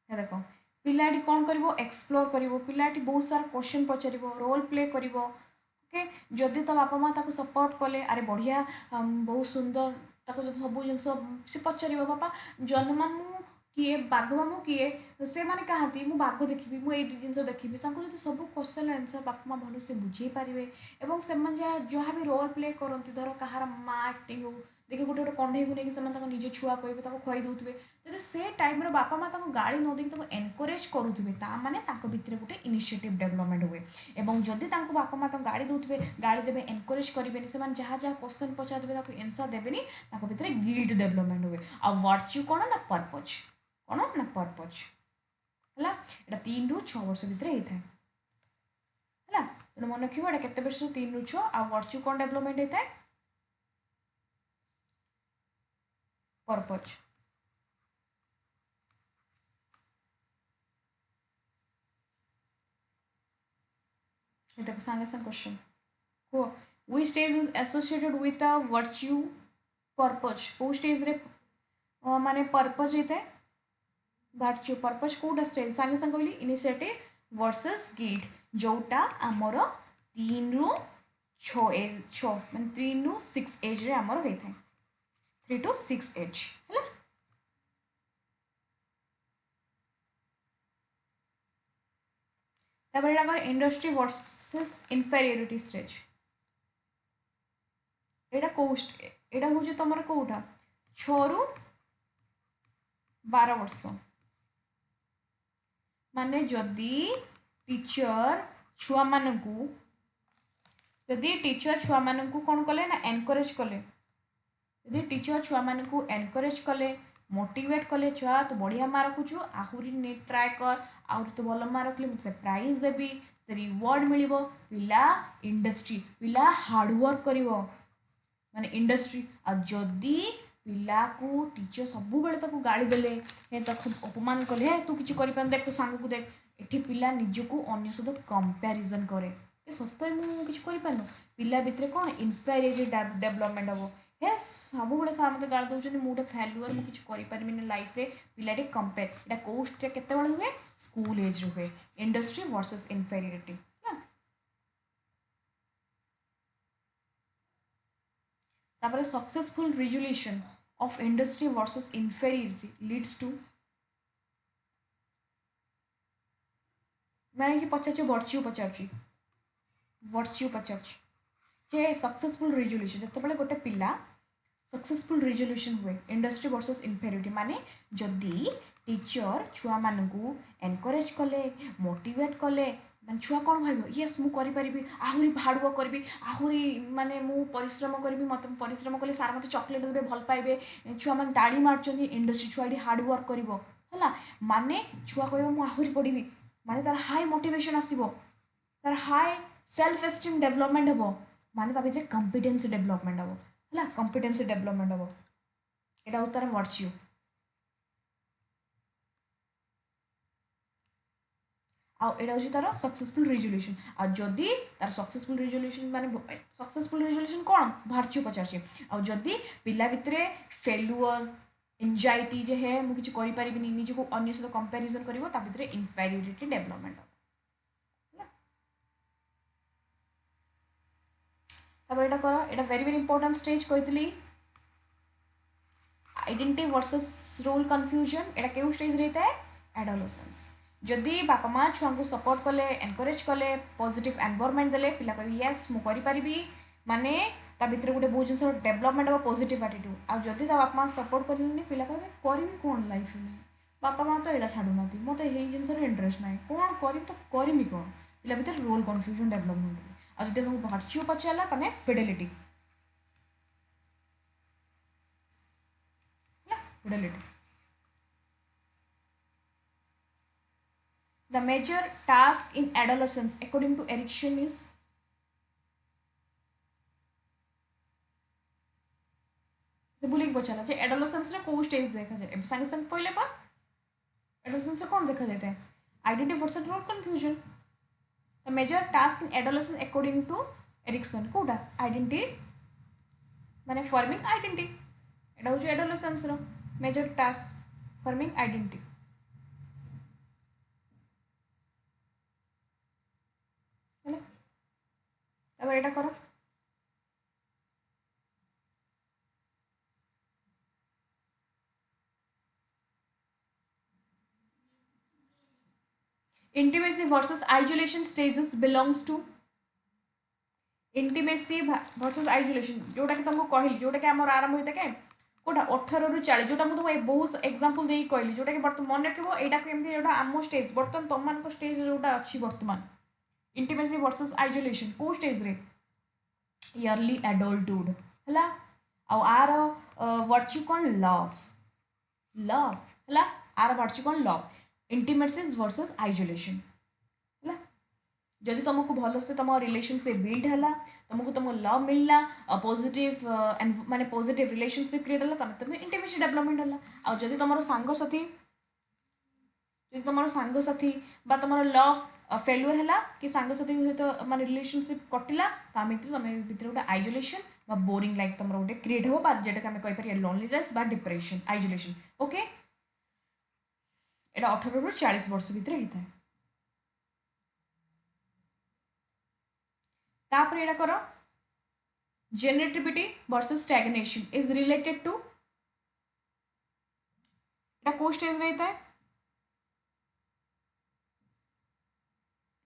है देखो पिलाटी कौन करिवो एक्सप्लोर करिवो पिलाटी बहुत सारा क्वेश्चन पचारिवो रोल प्ले करिवो ओके जदि तो बापा माँ ताको सपोर्ट कले अरे बढ़िया बहुत सुंदर ताको जब सब जिनस से पचारिवो बापा जन्ममु किए बाघ मामू किए से माने कहांती मु बाघ देखिबी मु एई जिनस देखिबी ताको जदि सब क्वेश्चन आंसर बापा माँ भल से बुझे पारिबे एवं सेमान जहाँ भी रोल प्ले करती धर कहार माँ एक्टिंग हो देखिए गोटे गोटे कंढे को लेकिन निज छुआ कहे खुआई दौथे जब से टाइम बापा माँ गाड़ी न देकी एनकरेज करुवे ताने भितर गोटे इनिशिएटिव डेवलपमेंट हुए और जदि बापा माँ गाड़ी दौथे गाड़ी देवे एनकरेज करेंगे से जहाँ जहाँ क्वेश्चन पचारे एनसर देवेनि भितर गिल्ट डेवलपमेंट हुए आ वर्च्यू कौन ना पर्पज कौन ना पर्पज है यहाँ 3 ରୁ 6 वर्ष भितर होता है तेणु मन रखिए यहाँ केते वर्ष 3 ରୁ 6 आ वर्च्यू कौन डेवलपमेंट होता है पर्पज देखो सांगे संग क्वेश्चन को which stage is associated with a virtue purpose को स्टेज रे माने पर्पज होता है virtue purpose कोटा स्टेज सांगे संग कहली इनिशिएटिव वर्सेस गिल्ट जोटा आमर 3 ରୁ 6 एज 6 माने 3 ରୁ 6 एज रे आमर होता है 3 to 6 एज है इंडस्ट्री वर्सेस इनफेरियोरिटी स्टेज एटा कोस्ट एटा हूँ तुम कौटा 6 ରୁ 12 वर्ष माने जदि टीचर छुआ मानकू जदि टीचर छुआ मानकू कौन कले ना एनकरेज कले जदि टीचर छुआ मानकू एनकरेज कले मोटिवेट कले छुआ तो बढ़िया मार्क रखुचु आहरी नेट ट्राए कर आहरी तो भल मार्क रखले मुझे प्राइज देवी तो रिवार्ड मिल पिला इंडस्ट्री पिला हार्डवर्क कर माने इंडस्ट्री आ जदि पिला को टीचर सब बेले गाड़ी देले हे अपमान कले हे तू किसी कर देख तो सांग को देख एठी पिला निजको अन्य सहित कंपैरिजन करे ए सत्तर मुझे किसी कर पिला भितर कौन इनफेरियोरिटी डेवलपमेंट हम हे सब बेले सार मत गाड़ी दौरान मुझे फेलुअर मुझे किसी करें लाइफ रे पिलाटी कंपेयर यहाँ कोस्ट केत हुए स्कूल एज हुए इंडस्ट्री वर्सेस इनफेरियोरिटी तापर successful resolution of industry versus inferiority leads to मैंने कि पचार वर्च्यू पचार वर्च्यू पचार जे सक्सेसफुल रिजोल्यूशन जिते गोटे पिला सक्सेसफुल रिजोल्यूशन हुए इंडस्ट्री वर्सेस इनफेरियोरिटी माने जदि टीचर छुआ मानकू एनकरेज कले मोटिवेट कले माने छुआ कौन भाव येस मु करि आहरी हार्डवर्क करी आहरी माने मु परिश्रम करी मत परिश्रम कले सार मत चॉकलेट देवे भल पाइबे छुआ मैंने ताड़ी मार्चन इंडस्ट्री छुआटी हार्डवर्क कर माने छुआ कह मु आहरी पढ़ी माने तार हाई मोटिवेशन आसो तार हाई सेल्फ एस्टीम डेवलपमेंट हम माने भितर कॉम्पिटेंस डेवलपमेंट हम है कॉम्पिटेंस डेवलपमेंट हम यहाँ हूँ तार वर्च्यू आउटा हूँ तार सक्सेसफुल रिजोल्यूशन आ जदि तार सक्सेसफुल रिजोल्यूशन माने सक्सेसफुल रिजोल्यूशन कौन वर्च्यू पचार आदि पिला भितर फेलुअर एंजाइटी जे है मुझे किसी करें निजको अन्य सहित कंपेरिजन कर इनफेरियोरिटी डेवलपमेंट यहाँ कर यहाँ वेरी वेरी इंपोर्टेंट स्टेज कही आइडेंटिटी वर्सेस रोल कन्फ्यूजन यहाँ क्यों स्टेज रहता है एडोलेसेंस जदि बापा माँ छुआ को सपोर्ट कले एनकरेज कले पॉजिटिव एनवायरनमेंट देले पिला कह येस मुझे माने ता भितर गोटे बहुत जिन डेवलपमेंट हम पॉजिटिव एटीट्यूड आ जदि बापा माँ सपोर्ट करें पिला कहे करी कौन लाइफ में बापा माँ तो यहाँ छाड़ू ना मत यही जिन इंटरेस्ट ना कौन करी तो करी कौन पिला भितर रोल कन्फ्यूजन डेवलपमेंट हुए आज जब वर्च्यू पचारा तमें Fidelity Fidelity the major task in adolescence according to Erikson is से बुलिक पचारा जे एडोलेसेंस रे को स्टेज देखा जाए संगे संगे पहले पा एडोलेसेंस से कौन देखा जाता है identity versus role confusion the major task in adolescence according to Erikson कोटा आइडेंटिटी माने फॉर्मिंग आइडेंटिटी एटा हूँ एडोलेसेंस रो मेजर टास्क फॉर्मिंग आइडेंटिटी तापर एटा करो intimacy versus isolation stages belongs to intimacy versus isolation जोटा कि तुमको कहली जोटा कि आमर आरंभ होता है कोटा 18 रु 40 जोटा मुझे बहुत एग्जांपल दे कहली जोटा कि बर्तमान मन रखिबो एटा केमती जोटा आम स्टेज बर्तमान तुम मान स्टेज जोटा अच्छी बर्तमान इंटिमेसी वर्सेस आइसोलेशन को स्टेज रे इयरली एडल्टहुड हला आ आर वर्च्यू कौन लव लव हला आर वर्च्यू कौन लव इंटिमेसी वर्सेस आइसोलेशन जदि तुमको भल से तुम रिलेशनशिप बिल्ड है तुमको तुम लव मिलला पॉजिटिव माने पॉजिटिव रिलेशनशिप क्रिएट है तुम इंटिमेसी डेवलपमेंट है आ जदि तुम सांगसाथी जदि तुम सांगसाथी बा तुम लव फेल्युअर है कि सांगसाथी सहित माने रिलेशनशिप कटिला तो तुम भीतर गोटे आइसोलेशन बा बोरिंग लाइक तुम गोटे क्रिएट हो जेटा आम कहीपर लोनलीनेस बा डिप्रेशन आइसोलेशन ओके एटा 18 रु 40 वर्ष भितर होता है तापर एटा करो generativity versus stagnation is related to एटा को स्टेज रहता है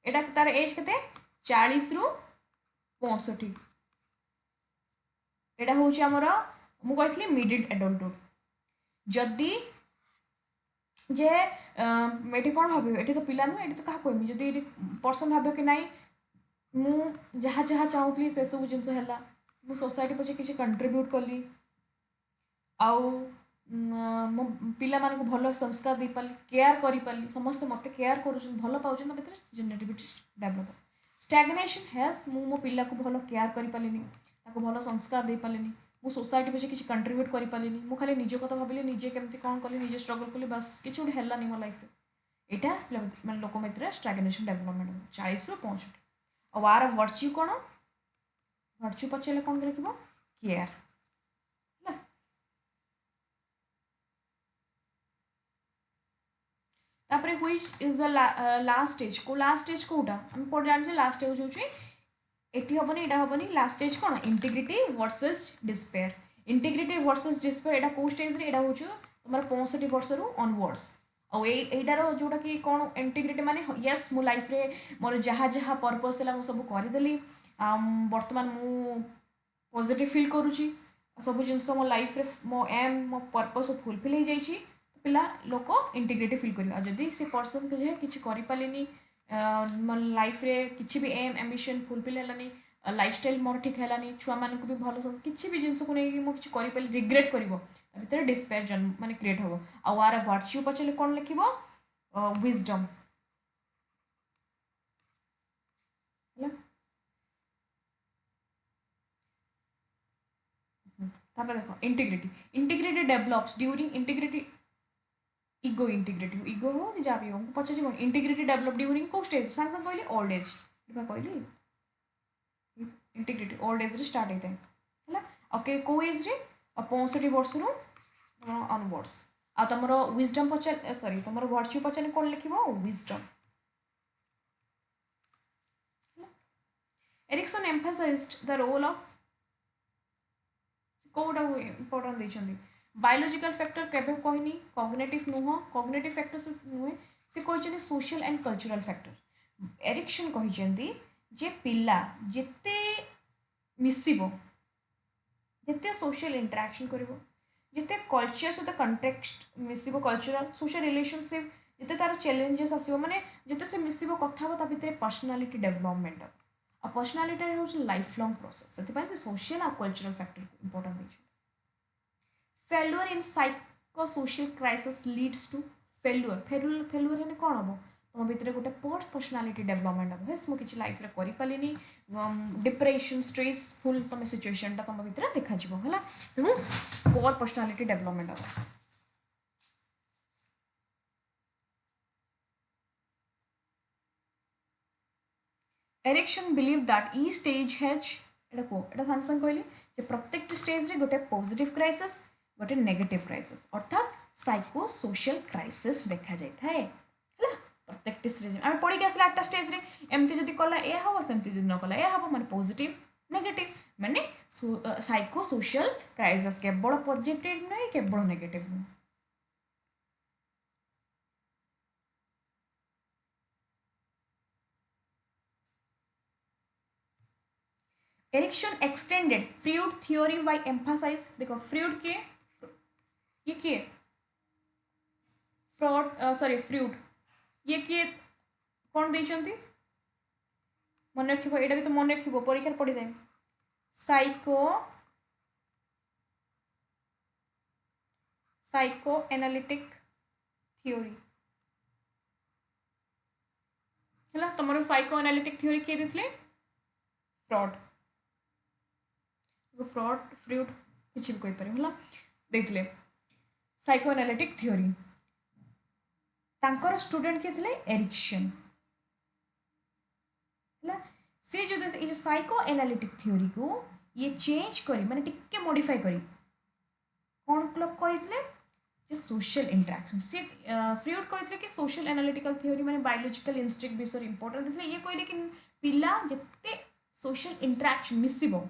एटा तार एज केते 40 रु 65 एटा होची हमर मु कहथली मिडिल एडल्टहुड जदी जे एटी कौन भाव एटी तो पिला नुह एटी तो क्या कहमी जदि पर्सन भाव कि नाई मु जहाँ जहाँ चाहूली से सब जिन मु सोसाइटी पचे किसी कंट्रीब्यूट कली आउ मो पिला मानक भल संस्कार दे पाली केयर करी पाली समस्त मते केयर करूछन भल पाउछन भीतर जेनेटिविटी डेवलप स्टैग्नेशन हैज मु मो पिला को भल केयर करी पालिनी ताको भल संस्कार दे पालिनी मु सोसाइटी पचे किसी कंट्रीब्यूट करी पालिनी मु खाली निज कथा भाबिली निजे केमती कोन कली निजे स्ट्रगल कली बस किछि उठे हेलानी मो लाइफ रे एटा माने लोक मित्र स्टैग्नेशन डेवलपमेंट 40 रु 65 और आर वर्च्यू कौन वर्च्यू पचारे कौन लिख केयर तापर which is the last stage को लास्ट स्टेज कोटा हम पढ़ जान लास्ट स्टेज होची एटी हबनी एटा हबनी लास्ट स्टेज कौन integrity versus despair integrity versus despair एटा को स्टेज रे एटा होची तुम्हारा 65 वर्ष रु ऑनवर्ड्स और एटार जोटा कि कौन इंटीग्रिटी माने यस मो लाइफ रे मोर जहाँ जहाँ पर्पस है सब करदेली बर्तमान मु पॉजिटिव फील करुँची सब जिनस मो लाइफ रे मो एम मो पर्पस फुलफिल हो जाइए तो पिला लोक इंटीग्रिटी फील कर जदि से पर्सन को किसी करें मो लाइफ रे किसी भी एम एम्बिशन फुलफिल है लाइफस्टाइल मोर ठीक है छुआ मान भी भल किसी भी जिनस को लेकिन मुझे करें रिग्रेट कर भर डिस्पेयर जन्म माने क्रिएट हम आर वर्च्यू पचारे कौन लिख विजडम देख integrity integrity develops during integrity ego हो जहाँ भी हो पचार कौन इंटीग्रिटी डेवलप ड्यूरिंग को स्टेज सांगे सांगे कहली ओल्ड एज कहली इंटीग्रिटी ओल्ड एज रे स्टार्ट होता है ओके को एज रे 65 वर्ष रु ऑनवर्ड्स आ तुम विजडम पचार सॉरी तुम वर्च्यू पचारे कौन लिख wisdom Erikson emphasized the role of कोटा इंपोर्टेंट देछंदी बायोलॉजिकल फैक्टर केबे कहनी कॉग्निटिव नुह कॉग्निटिव फैक्टर से नुहे से कहछनी social and cultural factor Erikson कहछंदी जे पिला जेते मिसिबो जेते सोशल इंटरेक्शन करिवो जिते कल्चर सहित कंटेक्स्ट मिसिबो कल्चरल सोशल रिलेशनशिप जिते तार चैलेंजेस आसीबो माने जिते से मिसिबो कथा हो ता भितर पर्सनालिटी डेवलपमेंट आ पर्सनालिटी होची लाइफ लॉन्ग प्रोसेस सेति सोशल आ कल्चरल फैक्टर इंपोर्टेंट दैछ failure in psycho social crisis leads to failure failure हेने कोन हबो तुम भितर गोटे पोर पर्सनालीटी डेभलपमेंट हम हेस मुझे लाइफ रे करि पालिनी डिप्रेशन स्ट्रेसफुल तुम सिचुएशनटा तुम भितर देखा है तेणु पोर पर्सनालीटी डेभलपमेंट हम एरिक्सन बिलीव दैट ई स्टेज हैज एटा को एटा संग संग कहली जे प्रत्येक स्टेज रे गोटे पॉजिटिव क्राइसिस गोटे नेगेटिव क्राइसिस अर्थात साइको सोशल क्राइसिस देखा जाय थाए हला प्रत्येक स्टेज आम पढ़ी के आसला 8टा स्टेज रे एमती जदी कला ए हबो सेमती जदी न कला ए हबो माने पॉजिटिव नेगेटिव माने साइको सोशल क्राइसिस केवल पॉजिटिव नहीं केवल नेगेटिव नहीं Erikson extended Freud theory by emphasize देखो फ्रूड के ये किए फ्रॉड सॉरी फ्रूड ये किए कौन देइछंती मन रखिबो एटा भी तो मन रखिबो परीक्षा पढ़ी जाए साइको एनालिटिक थ्योरी है तुम साइको एनालिटिक थ्योरी किए देते फ्रॉड फ्रॉड फ्रूड किसी भी कहीपर है देखते साइको एनालिटिक थ्योरी तांकर स्टूडेंट किए थे एरिक्सन है सी जो साइको एनालिटिक थ्योरी को ये चेंज करी माने टिके मॉडिफाई करी कौन क्लब कही जे सोशल इंटरेक्शन सी फ्रूड कही कि सोशल एनालिटिकल थ्योरी माने बायोलॉजिकल इंस्टिंक्ट विषय इंपोर्टेंट थे ये कहले कि पिला जिते सोशल इंटरेक्शन मिसिबो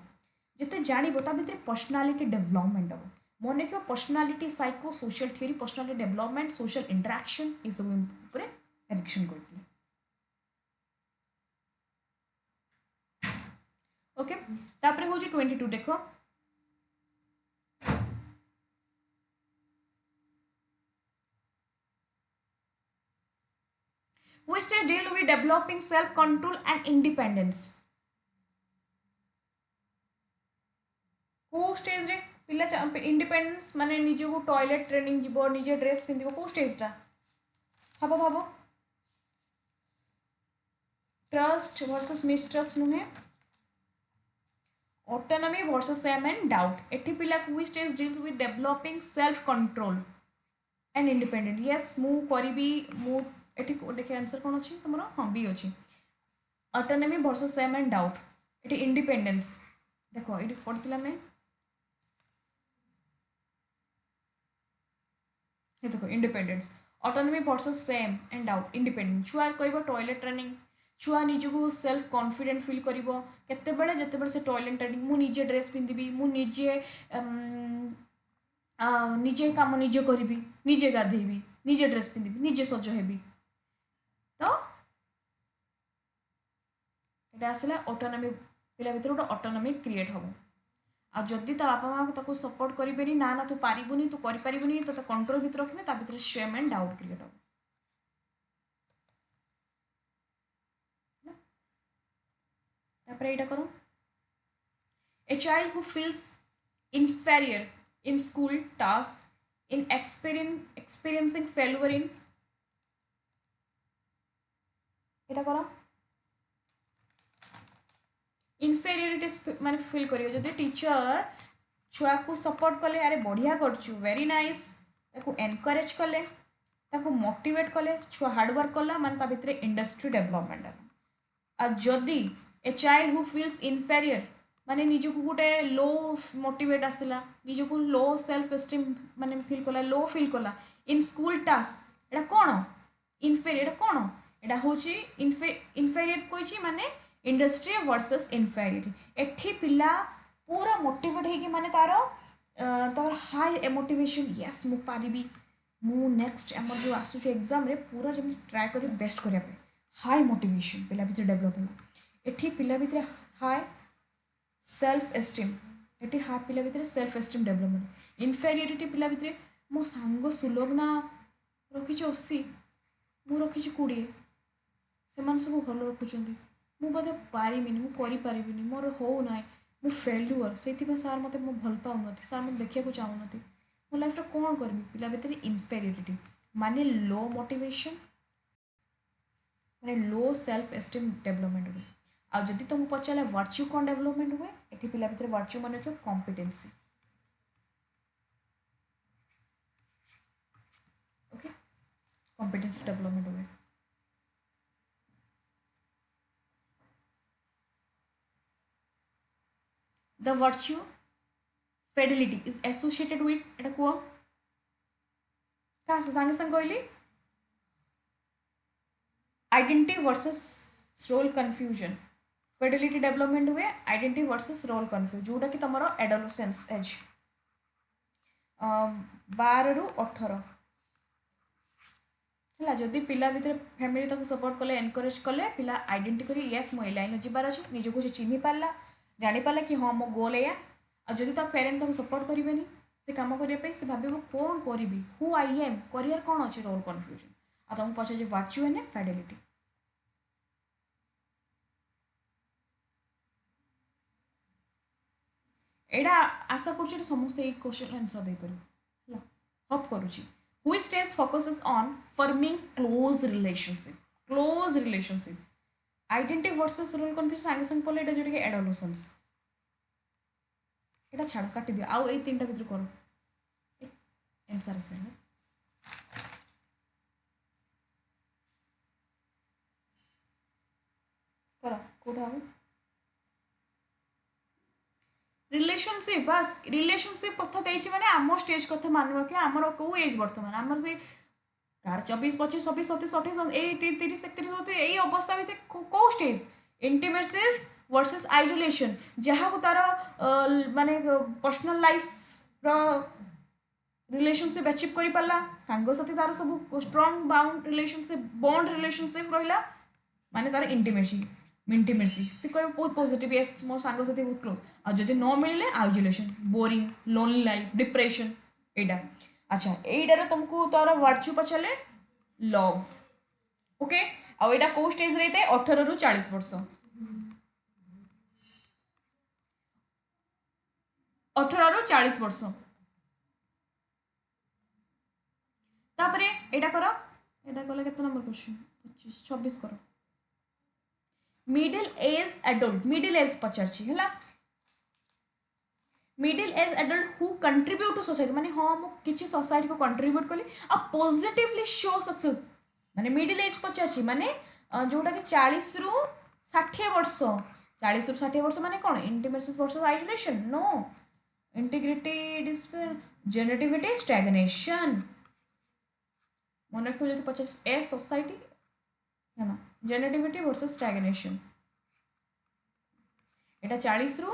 जिते जानिबो ता भितर पर्सनालीटी डेवलपमेंट हम मन रखियो personality psycho social theory personality development social interaction ये सब ऊपर एरिक्सन करथिले ओके तापरे हो 22 देखो we still deal with developing self control and independence को स्टेज रे पिला इंडिपेंडेंस माने निज को टॉयलेट ट्रेनिंग जीवो निजे ड्रेस पिंदिबो को स्टेजटा भाबो भाबो ट्रस्ट वर्सेस मिसट्रस्ट नुहे autonomy versus same and doubt एठी पिला को stage deals with developing self control and independent yes मु करिबी मु एठी देखि आंसर कोन अछि तमरो हां बी अछि autonomy versus same and doubt एठी इंडिपेंडेंस देखो एठी पढितला मैं ये देखो independence autonomy versus same and doubt independent छुआ कहबो टॉयलेट ट्रेनिंग छुआ निजको सेल्फ कॉन्फिडेंट फील करिवो केते बेले जते बेले से टॉयलेट ट्रेनिंग मु निजे ड्रेस पिंदिबी मु निजे निजे काम निजे करिवि निजे गाधेबी निजे ड्रेस पिंदिबी निजे सज हेबी तो एटा आसला ऑटोनॉमी पिला भीतर गोटे ऑटोनॉमी क्रिएट हम आ जदि ता बापा माँ ताको सपोर्ट करें ना ना तू पारिबुनी तू करि पारिबुनी तो कंट्रोल भीतर रखिबे ता भीतर शेम एंड डाउट क्रिएट हम तापरे एटा करो a child who feels inferior in school tasks in experiencing failure in एटा करो इनफेरियोरिटी माने फील करियो जदि टीचर छुआ को सपोर्ट कले अरे बढ़िया करछु वेरी नाइस ताको एनकरेज कले ताको मोटिवेट कले छुआ हार्ड वर्क कला माने ता भितरे इंडस्ट्री डेवलपमेंट आ जदि a child who feels inferior माने निजको गोटे लो मोटिवेट आसला निजको लो सेल्फ एस्टीम माने फील कला लो फील कला in school task Etah cone inferior एटा कोन एटा होची इनफेरियर कोइची माने इंडस्ट्री वर्सेस इनफेरियर एठी पिला पूरा मोटिवेट है कि माने तारो तार हाई मोटिवेशन यस मु पारिबी मु नेक्स्ट हमर जो आसु एग्जाम रे पूरा जमी ट्राई करी बेस्ट करिया पे हाई मोटिवेशन पिला भीतर डेवलप होला एठी पिला भीतर high self esteem eighty half पिला भीतर सेल्फ एस्टीम डेवलपमेंट इनफेरियोरिटी पिला भीतर मो सांग सुलग्ना रखी 80 मु रखी 20 से सब भल रखुंट मु बोधे पारिबिनी मु करि पारिबिनी मोर हो ना मु फेल्युअर से सार मत भल पाऊन सार मत देखा चाहून मो लाइफ कौन करमी पिला भीतर इनफेरियोरिटी माने लो मोटिवेशन माने लो सेल्फ एस्टीम डेवलपमेंट हुए। आ जदि तुमको पचारे वर्च्यू कौन डेवलपमेंट हुए एठी पिला भितर वर्च्यू माने रखियो कॉम्पिटेंसी। ओके कॉम्पिटेंसी डेवलपमेंट हुए। The virtue fidelity is associated with एटा कुह का संगे संग कहली identity versus role confusion. Fidelity development हुए आइडेंटिटी वर्सेस रोल कन्फ्यूज जोटा कि तुम एडोलसेंस एज 12 ରୁ 18 है जदि पिला भितर फैमिली तक सपोर्ट कले एनकरेज कले पिला आइडेंटिटी करी यस मो लाइन जीवार अच्छे निजको से चिन्ह पारा जानीपारा कि हाँ मो गोल या जदि तो पेरेन्ट्स तक सपोर्ट करेंगे से कम करने से भाव कौन करी हु आई एम करियर कौन अच्छे रोल कन्फ्यूजन आ तुमको पचार वर्च्यू एंड फेडिलिटी। एटा आशा करुँच समस्त एक क्वेश्चन आंसर दे पार होप करुँच which stage focuses on forming close relationship identity versus role confusion संगे संग पले एटा जोटा कि adolescence एटा छाड़ काटी दियो आउ ए तीनटा भितर करो आंसर आसे करो कोठा हो रिलेशनशिप बस रिलेशनशिप कथा देछि माने आम स्टेज कथा मान कि आमर को एज वर्तमान आमर से कार 24 25 26 27 28 ए 30 31 यही अवस्था भितर कौ स्टेज इंटिमेसीज वर्सेस आइसोलेशन जहाँ को तार माने पर्सनल लाइफ रो रिलेशनशिप अचीव करि पाला सांगसाथी तार सब strong bound relationship bond relationship रहिला माने तार इंटिमेसी से कह बहुत पॉजिटिव यस मो सांगसाथी बहुत क्लोज आ जदि न मिले isolation boring lonely life depression एटा अच्छा एटार तुमको तार वर्च्यू पचारे लव ओके आ एटा को स्टेज रही है 18 ରୁ 40 वर्ष 18 ରୁ 40 वर्ष तापरे एटा करो एटा कले केते नंबर क्वेश्चन 25 26 करो middle age adult middle age पचारछि हैला middle age adult who contribute to society माने हाँ मु किछि सोसाइटी को कंट्रीब्यूट कली आ पॉजिटिवली शो सक्सेस माने मिडिल एज पचारछि माने जोटा कि 40 ରୁ 60 वर्ष 40 ରୁ 60 वर्ष माने कोन intimacy versus isolation no integrity despair generativity stagnation मन रखो जदि 50 ए सोसाइटी है ना जेनेटिविटी वर्सेस स्टैग्नेशन एटा 40 ରୁ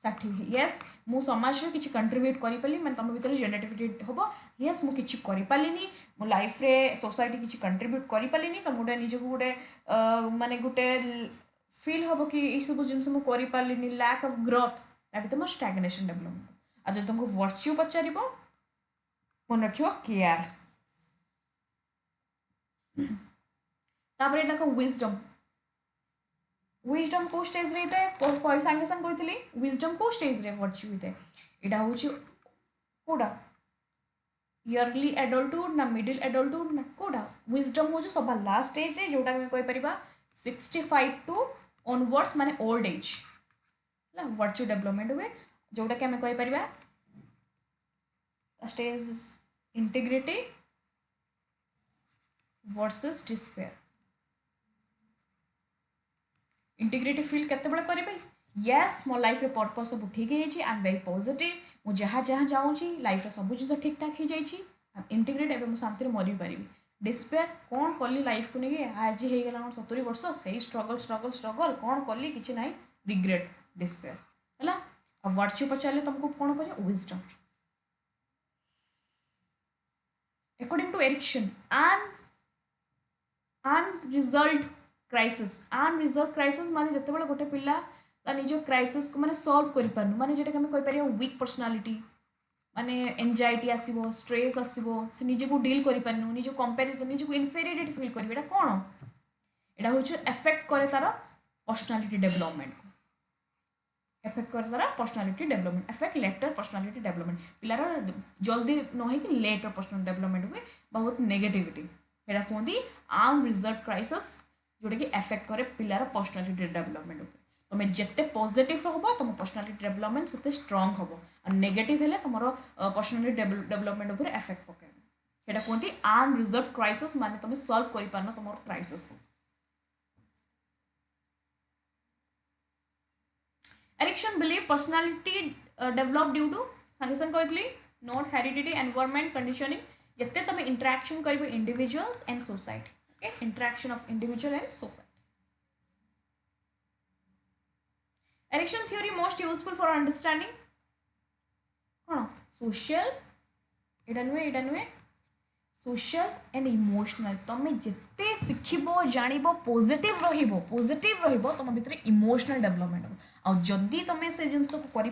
60 यस मु समाज रे किछि कंट्रीब्यूट करि पाली माने तम भीतर जेनेटिविटी होबो यस मु किछि करि पालिनी मो लाइफ रे सोसाइटी किछि कंट्रीब्यूट करि पालिनी त मुडे निजको गुडे माने गुटे फील होबो कि ई सब जिंस मु करि पालिनी लैक ऑफ ग्रोथ ता भीतर मो स्टैग्नेशन डेवलपमेंट आ जदि तुमको वर्च्यू पचारिबो मन रखियो केयर तापर एटा को विजडम को स्टेज रे है सांगे संग कहती विजडम को स्टेज रे वर्च्यू है यहाँ हूँ कौटा इयरली एडल्टहुड ना मिडिल एडल्टहुड ना कौटा विजडम हूँ सब लास्ट स्टेज रे जोटा कहीपर 65 टू ऑनवर्ड्स माने ओल्ड एज वर्च्यू डेवलपमेंट हुए जोटा कि आम कहीपर stage integrity versus despair integrity feel केते बळे करिबे यस मो लाइफ रे पर्पस सब ठीक है आई एम वेरी पॉजिटिव मु जहाँ जहाँ जाऊँगी लाइफ रे सब जिन ठीक ठाक हो जाइए इंटीग्रेट एवं शांति मरी पारि डिस्पेयर कौन कली लाइफ को नहीं आज हो गला 70 वर्ष से स्ट्रगल स्ट्रगल स्ट्रगल कौन कली कि ना रिग्रेट डिस्पेयर है वर्च्यू पचारे तुमको कौन कह wisdom according to Erikson unresolved crisis माने जिते गोटे पिला निज क्राइसिस को माने सॉल्व कर पारनु माने जेटा हम कहि वीक पर्सनालिटी माने एंजाइटी आसीबो स्ट्रेस आसीबो से निजे को डील कर पारनु निज कंपैरिजन निज को इनफेरियरिटी फील करबे एटा कोन एटा होछ इफेक्ट करे तार पर्सनालिटी डेवलपमेंट को इफेक्ट करे तार personality development effect later personality development पिलार जल्दी न है कि लेटर पर्सनालिटी डेवलपमेंट हुए बहुत नेगेटिविटी एटा कहती अनरिजल्व्ड क्राइसिस जोटा कि एफेक्ट करे पिलार पर्सनालीटी डेवलपमेंट उपर तुम जिते पॉजिटिव हम तुम पर्सनालीटी डेवलपमेंट से स्ट्रंग हम और नेगेटिव है तुम पर्सनालीटी डेवलपमेंट उपर एफेक्ट पकाए सेटा कहते अनरिजर्व क्राइसिस माने तुम सॉल्व कर पारन तुम क्राइसिस को Erikson believe personality develop due to संगे संग कहली नॉट हेरिडिटी एनवायरनमेंट कंडीशनिंग जिते तुम इंटरेक्शन कर individuals and society okay interaction of individual and society Ericsson theory most useful for understanding कौन सोशल एटा नुहे सोशल एंड इमोशनल तुम जिते शिखब जान पॉजिटिव तुम भितर इमोशनल डेवलपमेंट हम आउ जदि तुम से जिन को कर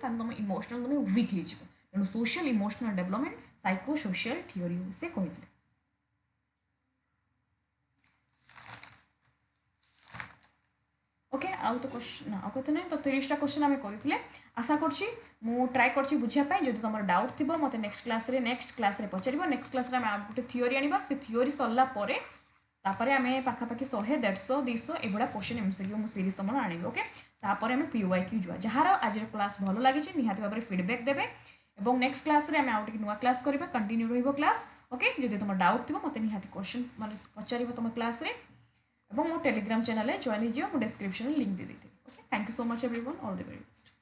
तुम इमोशनल तुम वीक हो तेणु social emotional development psycho social theory से कहते ओके आउ तो क्वेश्चन आउ कहते ना तो 30टा क्वेश्चन आम करते आशा करुँची ट्राए कर बुझापी जब तुम डाउट थी मत नेक्स्ट क्लास पचार नेक्स्ट क्लास आम गोटे थ्योरी आने से थ्योरी सरला तापर आम पाखापाखि 100 150 200 एभा क्वेश्चन एमसीक्यू मु सीरीज तुम आने ओके तापर आम पीवाईक्यू जा जार आज क्लास भल लगी निहाती भाव में फीडबैक देवे और नेक्स्ट क्लास रे आम आउ नुआ क्लास करवा कंटिन्यू रही क्लास ओके जब तुम डाउट थी मत निहाती क्वेश्चन मैं पचार तुम क्लास रे और मो टेलीग्राम चैनल जॉइन हो description link they the okay thank you so much everyone all the very best.